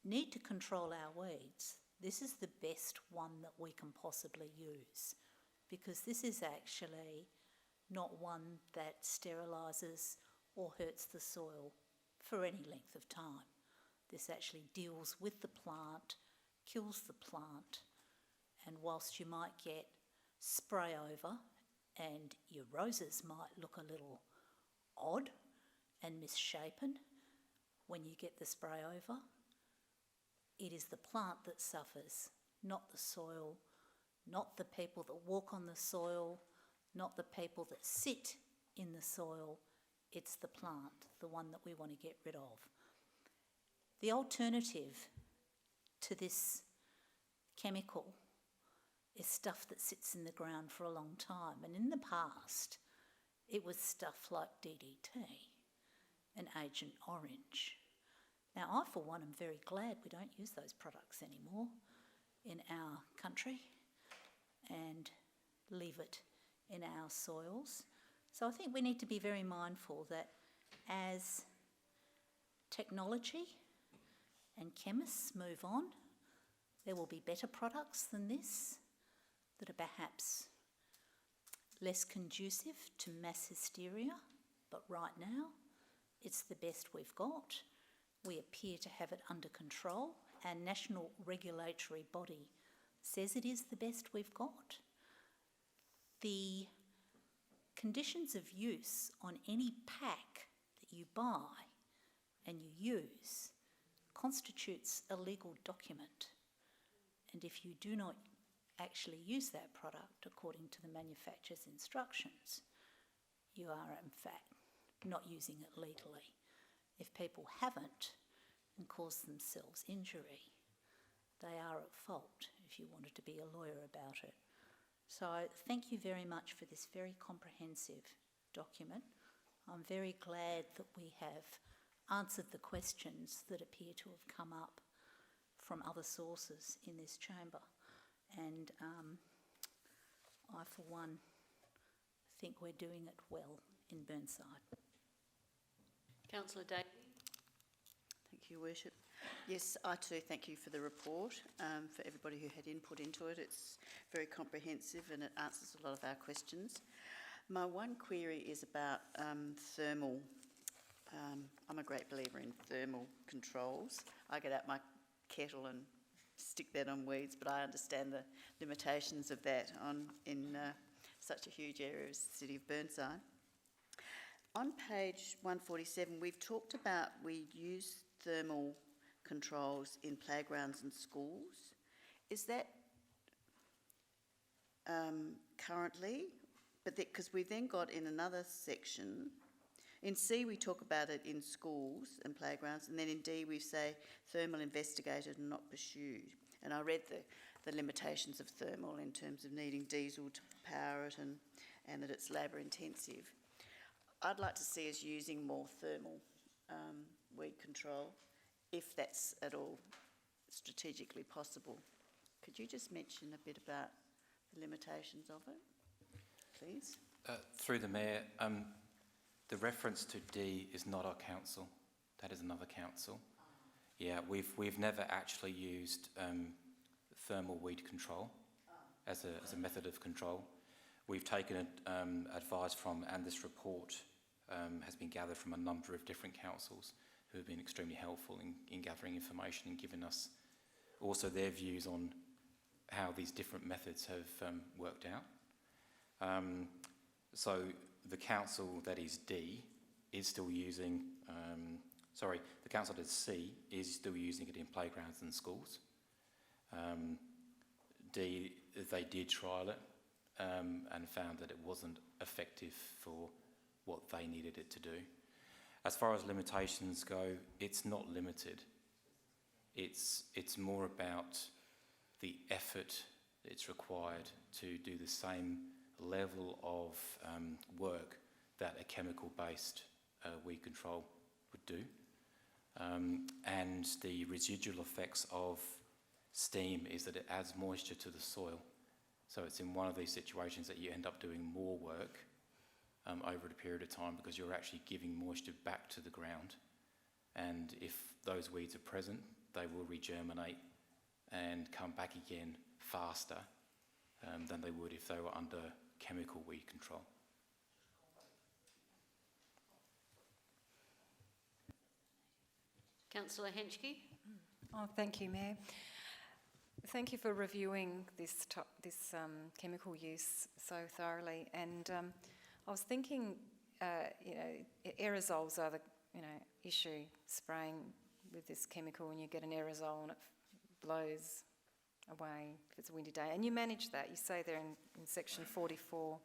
need to control our weeds, this is the best one that we can possibly use, because this is actually not one that sterilises or hurts the soil for any length of time. This actually deals with the plant, kills the plant, and whilst you might get spray over and your roses might look a little odd and misshapen when you get the spray over, it is the plant that suffers, not the soil, not the people that walk on the soil, not the people that sit in the soil. It's the plant, the one that we want to get rid of. The alternative to this chemical is stuff that sits in the ground for a long time, and in the past it was stuff like DDT and Agent Orange. Now, I for one am very glad we don't use those products anymore in our country and leave it in our soils. So I think we need to be very mindful that as technology and chemists move on, There will be better products than this that are perhaps less conducive to mass hysteria, but right now it's the best we've got. We appear to have it under control. Our national regulatory body says it is the best we've got. The conditions of use on any pack that you buy and you use constitutes a legal document. And if you do not actually use that product according to the manufacturer's instructions, you are in fact not using it legally. If people haven't and caused themselves injury, they are at fault if you wanted to be a lawyer about it. So thank you very much for this very comprehensive document. I'm very glad that we have answered the questions that appear to have come up from other sources in this chamber. And I, for one, think we're doing it well in Burnside. Councillor Day. Thank you, Worship. Yes, I too thank you for the report, for everybody who had input into it. It's very comprehensive and it answers a lot of our questions. My one query is about thermal. I'm a great believer in thermal controls. I get out my kettle and stick that on weeds, but I understand the limitations of that in such a huge area as the city of Burnside. On page 147, we've talked about we use thermal controls in playgrounds and schools. Is that currently? But because we've then got in another section, in C we talk about it in schools and playgrounds, and then in D we say thermal investigated and not pursued. And I read the limitations of thermal in terms of needing diesel to power it and that it's labour intensive. I'd like to see us using more thermal weed control, if that's at all strategically possible. Could you just mention a bit about the limitations of it, please? Through the Mayor, the reference to D is not our council. That is another council. Yeah, we've never actually used thermal weed control as a method of control. We've taken advice from, and this report has been gathered from a number of different councils who have been extremely helpful in gathering information and giving us also their views on how these different methods have worked out. So the council that is D is still using, the council that is C is still using it in playgrounds and schools. D, they did trial it and found that it wasn't effective for what they needed it to do. As far as limitations go, it's not limited. It's more about the effort that's required to do the same level of work that a chemical-based weed control would do. And the residual effects of steam is that it adds moisture to the soil. So it's in one of these situations that you end up doing more work over a period of time because you're actually giving moisture back to the ground. And if those weeds are present, they will regerminate and come back again faster than they would if they were under chemical weed control. Councillor Henschke. Oh, thank you, Mayor. Thank you for reviewing this chemical use so thoroughly. And I was thinking, aerosols are the issue. Spraying with this chemical, and you get an aerosol and it blows away if it's a windy day. And you manage that. You say there in section 44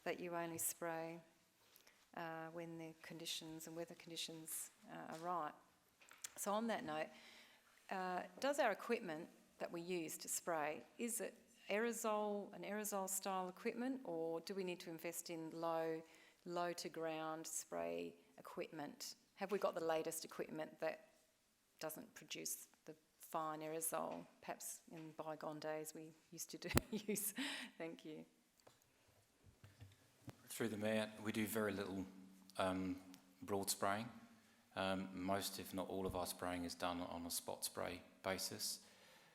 that you only spray when the conditions and weather conditions are right. So on that note, does our equipment that we use to spray, is it an aerosol style equipment, or do we need to invest in low to ground spray equipment? Have we got the latest equipment that doesn't produce the fine aerosol perhaps in bygone days we used to use? Thank you. Through the Mayor, we do very little broad spraying. Most, if not all, of our spraying is done on a spot spray basis.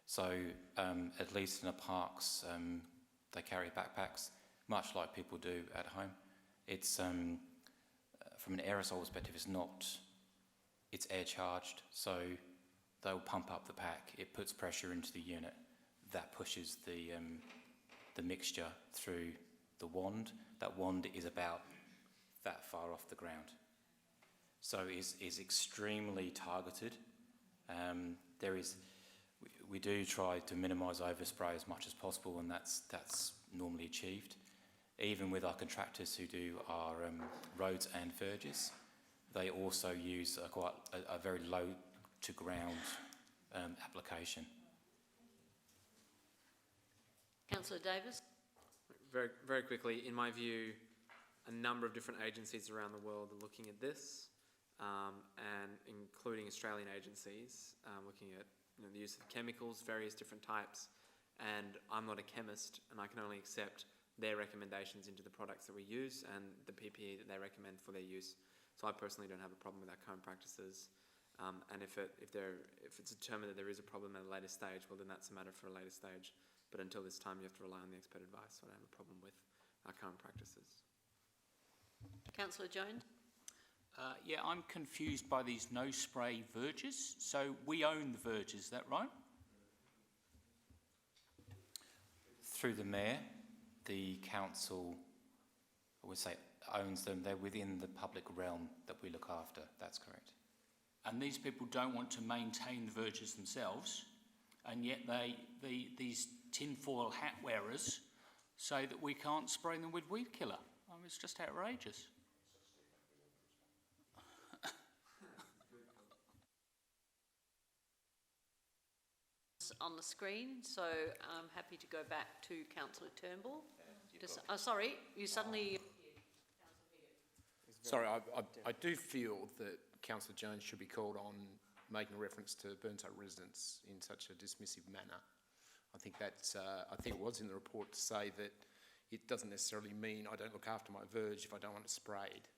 So at least in the parks, they carry backpacks, much like people do at home. It's from an aerosol perspective, it's air charged, so they'll pump up the pack. It puts pressure into the unit. That pushes the mixture through the wand. That wand is about that far off the ground. So is extremely targeted. We do try to minimise overspray as much as possible, and that's normally achieved. Even with our contractors who do our roads and verges, they also use a very low to ground application. Councillor Davis. Very, very quickly, in my view, a number of different agencies around the world are looking at this, and including Australian agencies, looking at the use of chemicals, various different types. And I'm not a chemist, and I can only accept their recommendations into the products that we use and the PPE that they recommend for their use. So I personally don't have a problem with our current practices. And if it's determined that there is a problem at a later stage, well, then that's a matter for a later stage. But until this time, you have to rely on the expert advice. So I don't have a problem with our current practices. Councillor Jones. Yeah, I'm confused by these no spray verges. So we own the verges, is that right? Through the mayor, the council, I would say, owns them. They're within the public realm that we look after. That's correct. And these people don't want to maintain the verges themselves, and yet these tinfoil hat wearers say that we can't spray them with weed killer. I mean, it's just outrageous. On the screen, so I'm happy to go back to Councillor Turnbull. Sorry, you suddenly... Sorry, I do feel that Councillor Jones should be called on making reference to Burnside residents in such a dismissive manner. I think it was in the report to say that it doesn't necessarily mean I don't look after my verge if I don't want it sprayed.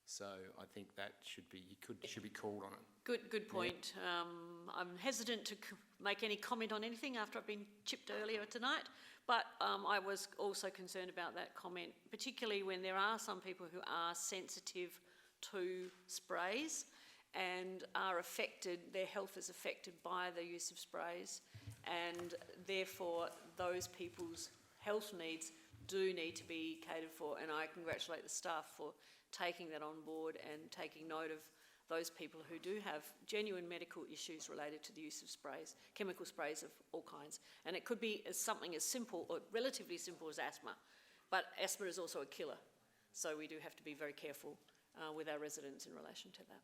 So I think that should be called on it. Good point. Yeah. I'm hesitant to make any comment on anything after I've been chipped earlier tonight, but I was also concerned about that comment, particularly when there are some people who are sensitive to sprays and are affected, their health is affected by the use of sprays, and therefore those people's health needs do need to be catered for, and I congratulate the staff for taking that on board and taking note of those people who do have genuine medical issues related to the use of sprays, chemical sprays of all kinds. And it could be something as simple or relatively simple as asthma, but asthma is also a killer. So we do have to be very careful with our residents in relation to that.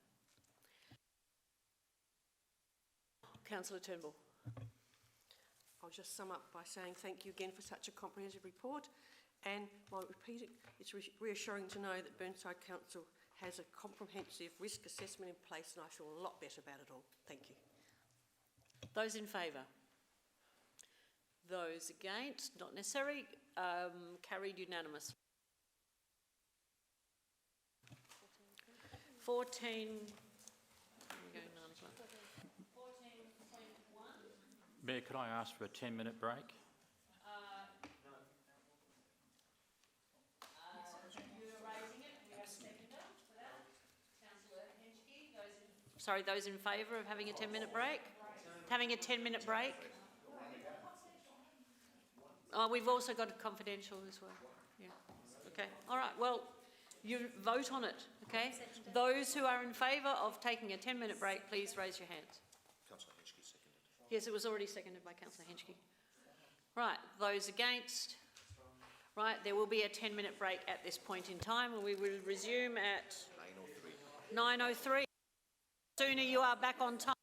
Councillor Turnbull. I'll just sum up by saying thank you again for such a comprehensive report, and while repeating, it's reassuring to know that Burnside Council has a comprehensive risk assessment in place, and I feel a lot better about it all. Thank you. Those in favour? Those against? Not necessary. Carried unanimous. 14. Mayor, could I ask for a 10-minute break? Sorry, those in favour of having a 10-minute break? Having a 10-minute break? Oh, we've also got a confidential as well. Yeah. Okay. All right. Well, you vote on it. Okay. Those who are in favour of taking a 10-minute break, please raise your hands. Councillor Henschke seconded. Yes, it was already seconded by Councillor Henschke. Right. Those against? Right. There will be a 10-minute break at this point in time, and we will resume at 9:03. Sooner you are back on time.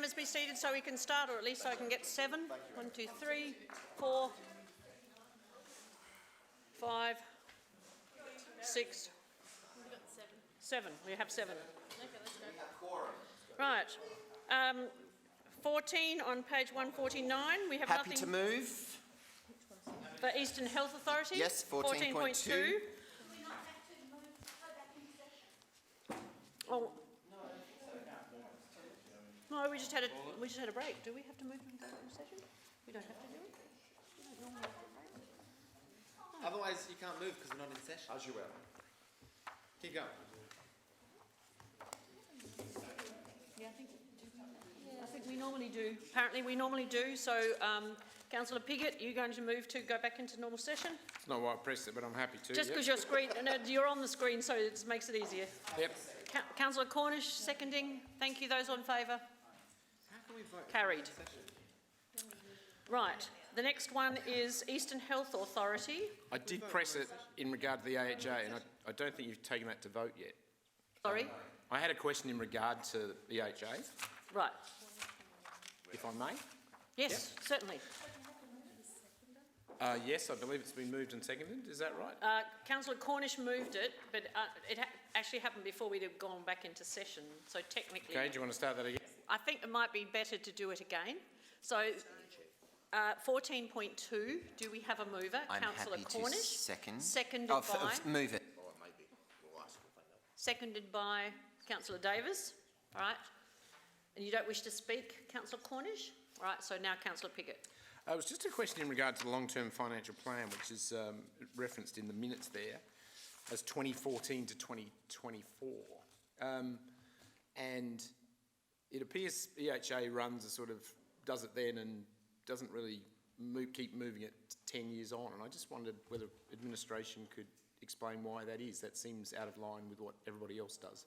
members be seated so we can start, or at least so I can get 7? 1, 2, 3, 4, 5, 6, 7. We have 7. Right. 14 on page 149. We have Happy nothing to move. for Eastern Health Authority. Yes, 14.2. Oh. No, we just had a break. Do we have to move into executive session? We don't have to do it. We don't normally have to break. Otherwise, you can't move because we're not in session. As you will. Keep going. Yeah, I think we normally do. Apparently, we normally do. So, Councillor Piggott, you're going to move to go back into normal session? It's not why I pressed it, but I'm happy to. Just because your screen, no, you're on the screen, so it makes it easier. Yep. Councillor Cornish, seconding. Thank you. Those on favour? Carried. Right. The next one is Eastern Health Authority. I did press it in regard to the AHA, and I don't think you've taken that to vote yet. Sorry? I had a question in regard to the AHA, Right. if I may. Yes, certainly. Yes, I believe it's been moved and seconded. Is that right? Councillor Cornish moved it, but it actually happened before we'd have gone back into session. So technically, Okay, do you want to start that again? I think it might be better to do it again. So 14.2, do we have a mover? I'm Councillor happy Cornish. to second. Seconded Oh, by. move it. Seconded by Councillor Davis. All right. And you don't wish to speak, Councillor Cornish? All right. So now Councillor Piggott. It was just a question in regard to the long-term financial plan, which is referenced in the minutes there as 2014 to 2024. And it appears EHA runs a sort of, does it then and doesn't really keep moving it 10 years on. And I just wondered whether administration could explain why that is. That seems out of line with what everybody else does.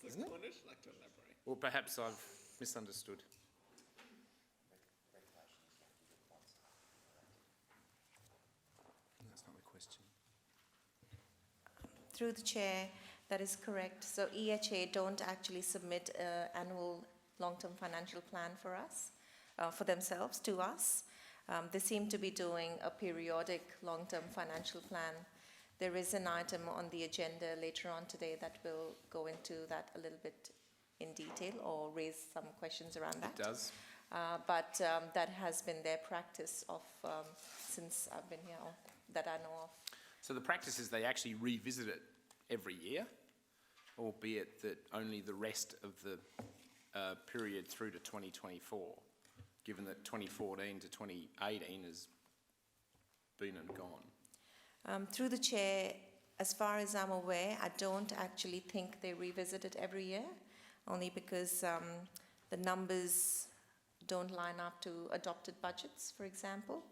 Isn't it? Like to elaborate. Or perhaps I've misunderstood. That's not the question. Through the chair, that is correct. So EHA don't actually submit an annual long-term financial plan for us, for themselves, to us. They seem to be doing a periodic long-term financial plan. There is an item on the agenda later on today that will go into that a little bit in detail or raise some questions around that. It does. But that has been their practice of since I've been here, that I know of. So the practice is they actually revisit it every year, albeit that only the rest of the period through to 2024, given that 2014 to 2018 has been and gone. Through the chair, as far as I'm aware, I don't actually think they revisit it every year, only because the numbers don't line up to adopted budgets, for example.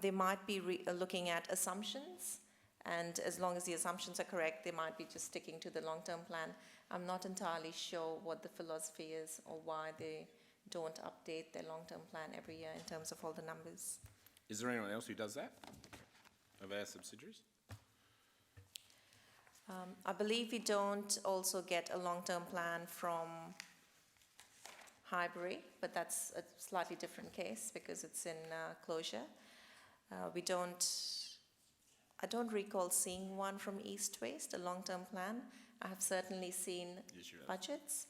They might be looking at assumptions, and as long as the assumptions are correct, they might be just sticking to the long-term plan. I'm not entirely sure what the philosophy is or why they don't update their long-term plan every year in terms of all the numbers. Is there anyone else who does that, of our subsidiaries? I believe we don't also get a long-term plan from Highbury, but that's a slightly different case because it's in closure. I don't recall seeing one from East West, a long-term plan. I have certainly seen budgets.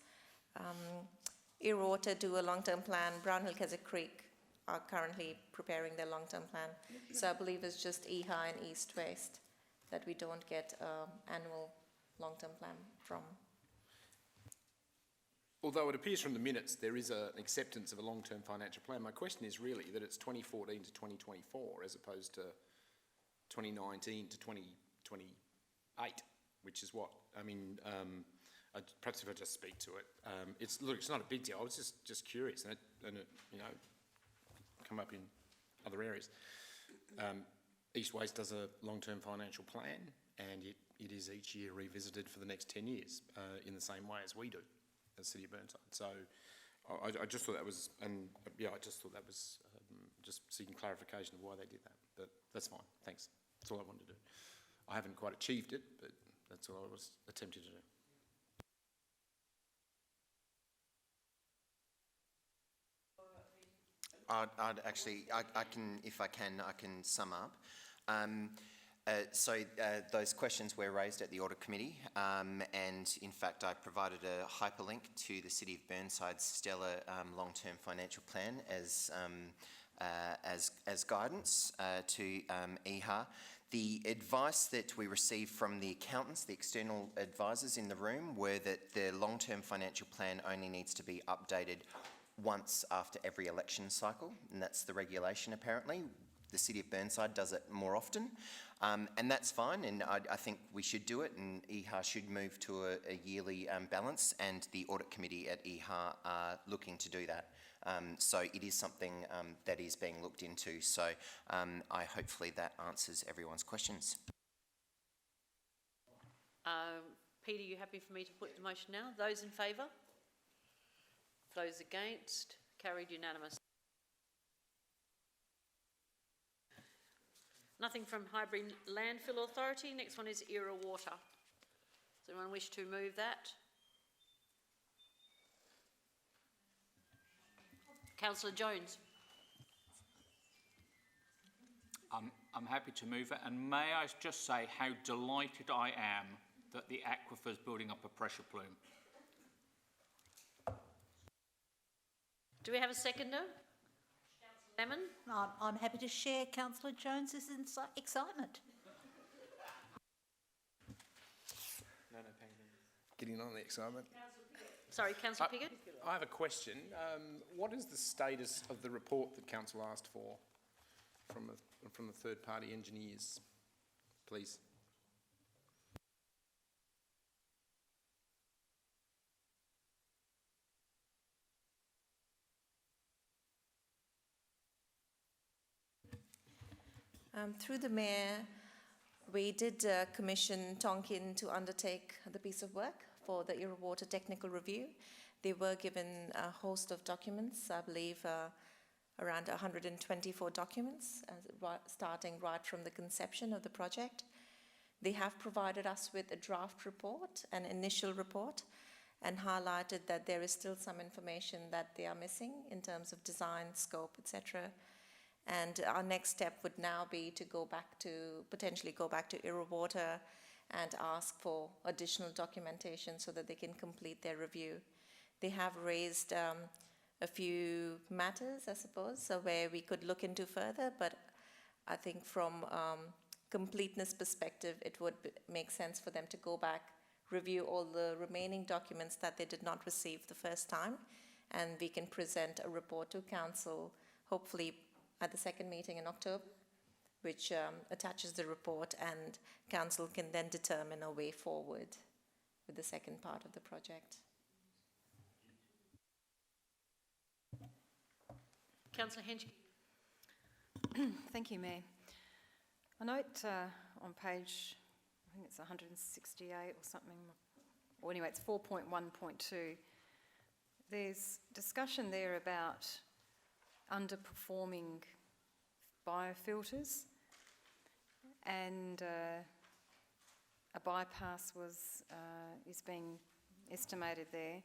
Earwater do a long-term plan. Brownhill Keswick Creek are currently preparing their long-term plan. So I believe it's just EHA and East West that we don't get an annual long-term plan from. Although it appears from the minutes there is an acceptance of a long-term financial plan, my question is really that it's 2014 to 2024 as opposed to 2019 to 2028, which is what, I mean, perhaps if I just speak to it. It's not a big deal. I was just curious, and it you know, come up in other areas. East West does a long-term financial plan, and it is each year revisited for the next 10 years in the same way as we do as City of Burnside. So I just thought that was, and yeah, I just thought that was just seeking clarification of why they did that. But that's fine. Thanks. That's all I wanted to do. I haven't quite achieved it, but that's all I was attempting to do. I'd actually, I can, if I can sum up. So those questions were raised at the Audit Committee, and in fact I provided a hyperlink to the City of Burnside's stellar long-term financial plan as guidance to EHA. The advice that we received from the accountants, the external advisors in the room, were that the long-term financial plan only needs to be updated once after every election cycle, and that's the regulation apparently. The City of Burnside does it more often, and that's fine, and I think we should do it, and EHA should move to a yearly balance, and the Audit Committee at EHA are looking to do that. So it is something that is being looked into, so hopefully that answers everyone's questions. Peter, you happy for me to put the motion now? Those in favour? Those against? Carried unanimous. Nothing from Highbury Landfill Authority. Next one is Era Water. Does anyone wish to move that? Councillor Jones. I'm happy to move it, and may I just say how delighted I am that the aquifer is building up a pressure plume. Do we have a seconder? Lemon? I'm happy to share Councillor Jones's excitement. No, getting on the excitement. Sorry, Councillor Piggott? I have a question. What is the status of the report that Council asked for from the third-party engineers, please? Through the Mayor, we did commission Tonkin to undertake the piece of work for the Era Water technical review. They were given a host of documents, I believe around 124 documents, starting right from the conception of the project. They have provided us with a draft report, an initial report, and highlighted that there is still some information that they are missing in terms of design, scope, etc. And our next step would now be to potentially go back to Era Water and ask for additional documentation so that they can complete their review. They have raised a few matters, I suppose, so where we could look into further, but I think from completeness perspective, it would make sense for them to go back, review all the remaining documents that they did not receive the first time, and we can present a report to Council, hopefully at the second meeting in October, which attaches the report, and Council can then determine a way forward with the second part of the project. Councillor Henschke. Thank you, Mayor. I note on page, I think it's 168 or something, or anyway, it's 4.1.2, there's discussion there about underperforming biofilters, and a bypass is being estimated there.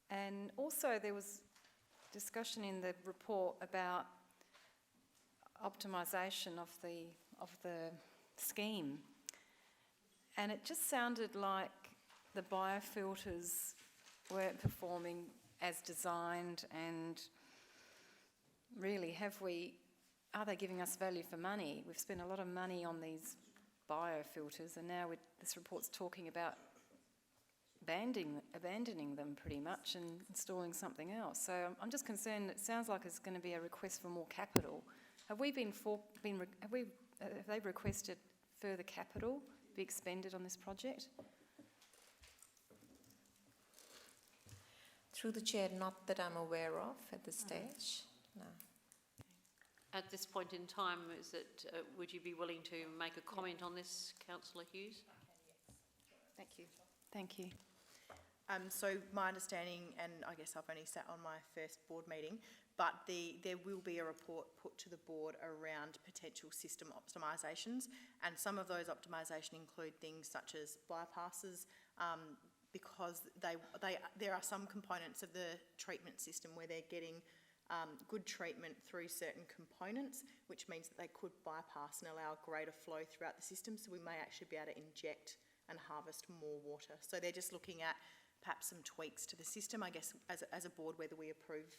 And also there was discussion in the report about optimisation of the scheme, and it just sounded like the biofilters weren't performing as designed, and really are they giving us value for money? We've spent a lot of money on these biofilters, and now this report's talking about abandoning them pretty much and installing something else. So I'm just concerned, it sounds like it's going to be a request for more capital. Have they requested further capital be expended on this project? Through the Chair, not that I'm aware of at this stage, no. At this point in time, would you be willing to make a comment on this, Councillor Hughes? Thank you. Thank you. So my understanding, and I guess I've only sat on my first board meeting, but there will be a report put to the board around potential system optimisations, and some of those optimisations include things such as bypasses because there are some components of the treatment system where they're getting good treatment through certain components, which means that they could bypass and allow greater flow throughout the system, so we may actually be able to inject and harvest more water. So they're just looking at perhaps some tweaks to the system, I guess, as a board, whether we approve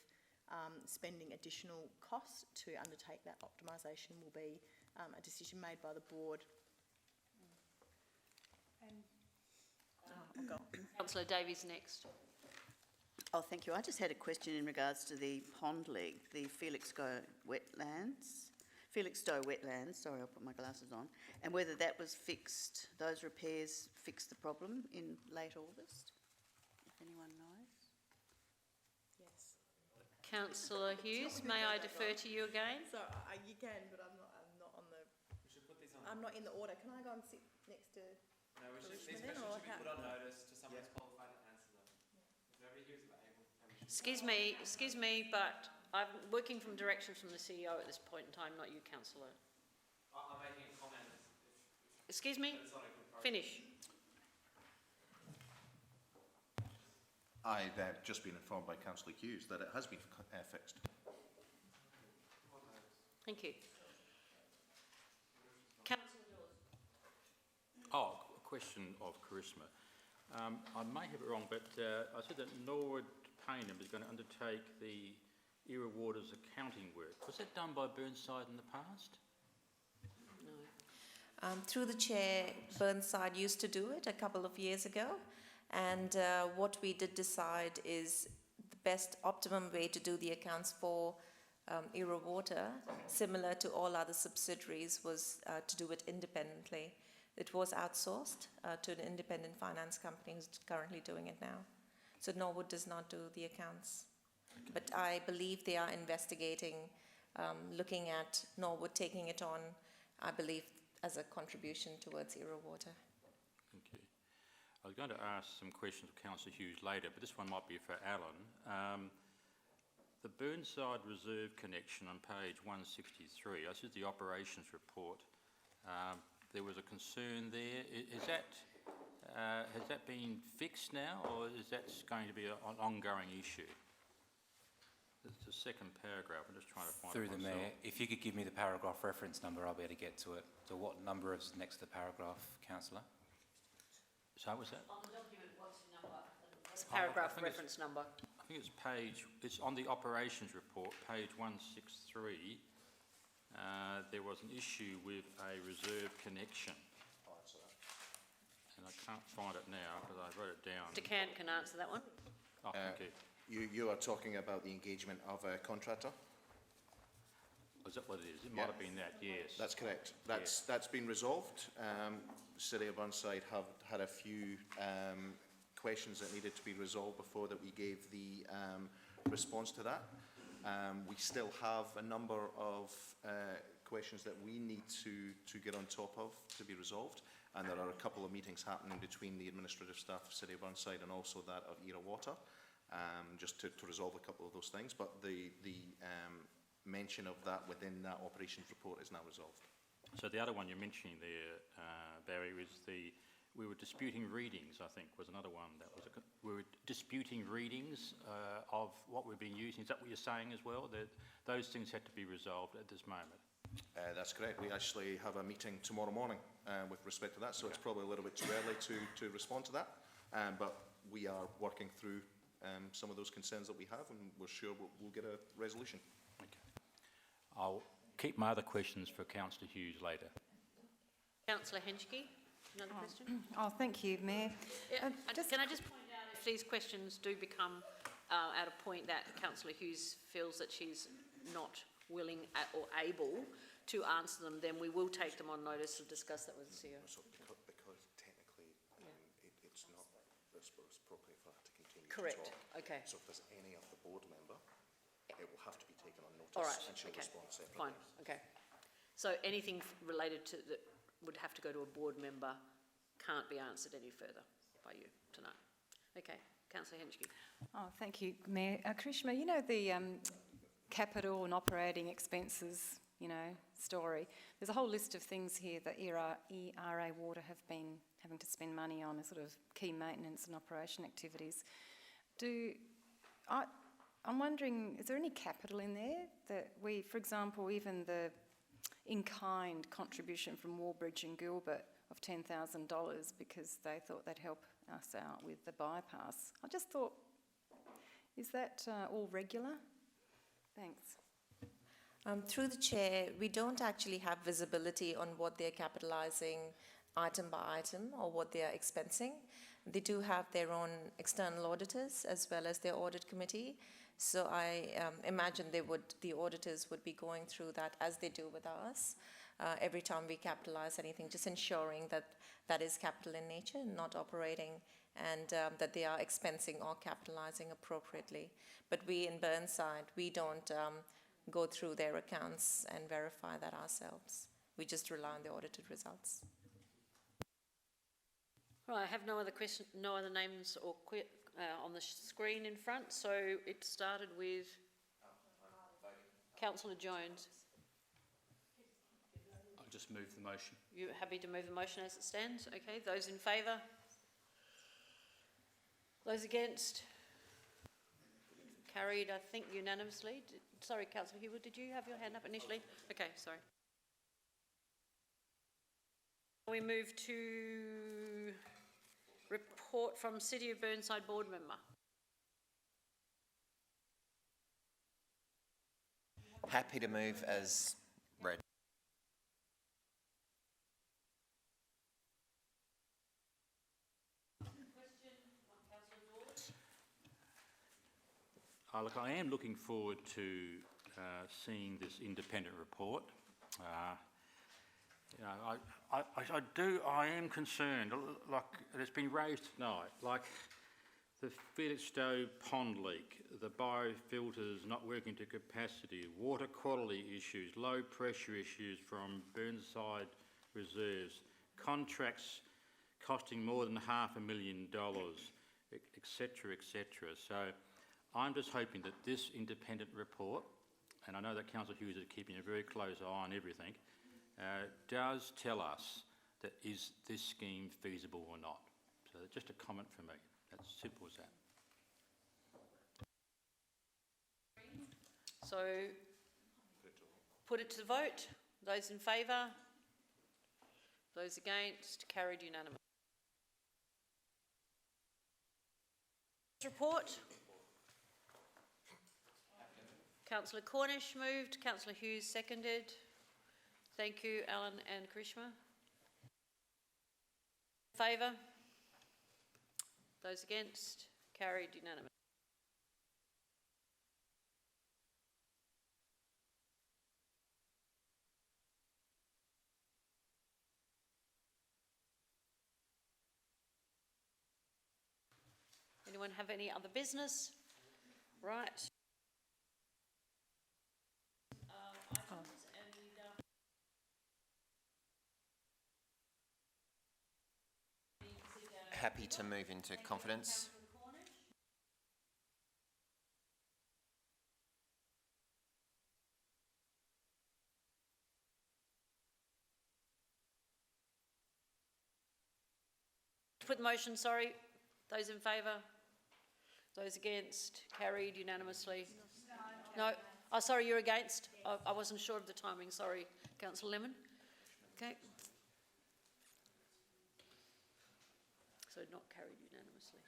spending additional costs to undertake that optimisation will be a decision made by the board. I'll go. Councillor Davies next. Oh, thank you. I just had a question in regards to the pond leak, the Felixstowe wetlands. Sorry, I'll put my glasses on. And whether that was fixed, those repairs fixed the problem in late August, if anyone knows. Yes. Councillor Hughes, may I defer to you again? So you can, but I'm not on the. We should put these on. I'm not in the order. Can I go and sit next to? No, these Karishma questions then, or should be put on notice to someone who's qualified to answer them. If nobody here is able, then we should. Excuse me, but I'm working from directions from the CEO at this point in time, not you, councillor. I'm making a comment. Excuse me? Finish. I've just been informed by Councillor Hughes that it has been fixed. Thank you. Oh, a question of Karishma. I may have it wrong, but I said that Norwood Paynham is going to undertake the Era Waters accounting work. Was that done by Burnside in the past? No. Through the chair, Burnside used to do it a couple of years ago, and what we did decide is the best optimum way to do the accounts for Era Water, similar to all other subsidiaries, was to do it independently. It was outsourced to an independent finance company who's currently doing it now. So Norwood does not do the accounts. Okay. But I believe they are investigating, looking at Norwood taking it on, I believe, as a contribution towards Era Water. Thank you. I was going to ask some questions of Councillor Hughes later, but this one might be for Alan. The Burnside Reserve connection on page 163, this is the operations report. There was a concern there. Has that been fixed now, or is that going to be an ongoing issue? It's the second paragraph. I'm just trying to find it Through the myself. Mayor, if you could give me the paragraph reference number, I'll be able to get to it. So what number is next to the paragraph, Councillor? So was that? On the document, what's the number? It's paragraph reference number. I think it's on the operations report, page 163. There was an issue with a reserve connection. And I can't find it now because I wrote it down. Mr. Cant can answer that one. Oh, thank you. You are talking about the engagement of a contractor? Is that what it is? It might have been that, yes. That's correct. That's been resolved. The City of Burnside have had a few questions that needed to be resolved before that we gave the response to that. We still have a number of questions that we need to get on top of to be resolved, and there are a couple of meetings happening between the administrative staff of City of Burnside and also that of Era Water, just to resolve a couple of those things, but the mention of that within that operations report is now resolved. So the other one you're mentioning there, Barry, was we were disputing readings, I think, was another one. We were disputing readings of what we've been using. Is that what you're saying as well? That those things had to be resolved at this moment? That's correct. We actually have a meeting tomorrow morning with respect to that, so it's probably a little bit too early to respond to that. But we are working through some of those concerns that we have, and we're sure we'll get a resolution. Okay. I'll keep my other questions for Councillor Hughes later. Councillor Henschke, another question? Oh, thank you, Mayor. Yeah, can I just point out, if these questions do become at a point that Councillor Hughes feels that she's not willing or able to answer them, then we will take them on notice and discuss that with the CEO. So because technically it's not appropriate for her to continue Correct. to talk. Okay. So if there's any of the board member, it will have to be taken on notice, All right. and she'll Okay. respond separately. Fine. Okay. So anything related to that would have to go to a board member can't be answered any further by you tonight. Okay. Councillor Henschke. Oh, thank you, Mayor. Karishma, you know the capital and operating expenses, story. There's a whole list of things here that ERA Water have been having to spend money on sort of key maintenance and operation activities. I'm wondering, is there any capital in there that we, for example, even the in-kind contribution from Warbridge and Gilbert of $10,000 because they thought they'd help us out with the bypass. I just thought, is that all regular? Thanks. Through the chair, we don't actually have visibility on what they're capitalising item by item or what they are expensing. They do have their own external auditors as well as their audit committee. So I imagine the auditors would be going through that as they do with us every time we capitalise anything, just ensuring that that is capital in nature, not operating, and that they are expensing or capitalising appropriately. But we in Burnside, we don't go through their accounts and verify that ourselves. We just rely on the audited results. Right, I have no other names or on the screen in front. So it started with Councillor Jones. I'll just move the motion. You happy to move the motion as it stands? Okay, those in favour? Those against? Carried, I think, unanimously. Sorry, Councillor Heward, did you have your hand up initially? Okay, sorry. We move to report from City of Burnside board member. Happy to move as read. Look, I am looking forward to seeing this independent report. You know, I am concerned, like it's been raised tonight, like the Felixstowe pond leak, the biofilters not working to capacity, water quality issues, low pressure issues from Burnside reserves, contracts costing more than $500,000, etc., etc. So I'm just hoping that this independent report, and I know that Councillor Hughes is keeping a very close eye on everything, does tell us that is this scheme feasible or not. So just a comment from me. That's simple as that. So put it to the vote. Those in favour? Those against? Carried unanimously. Report. Councillor Cornish moved. Councillor Hughes seconded. Thank you, Alan and Karishma. Favour? Those against? Carried unanimously. Anyone have any other business? Right. Happy to move into confidence. Put the motion, sorry. Those in favour? Those against? Carried unanimously. No. Oh, sorry, you're against? I wasn't sure of the timing. Sorry, Councillor Lemon. Okay. So not carried unanimously.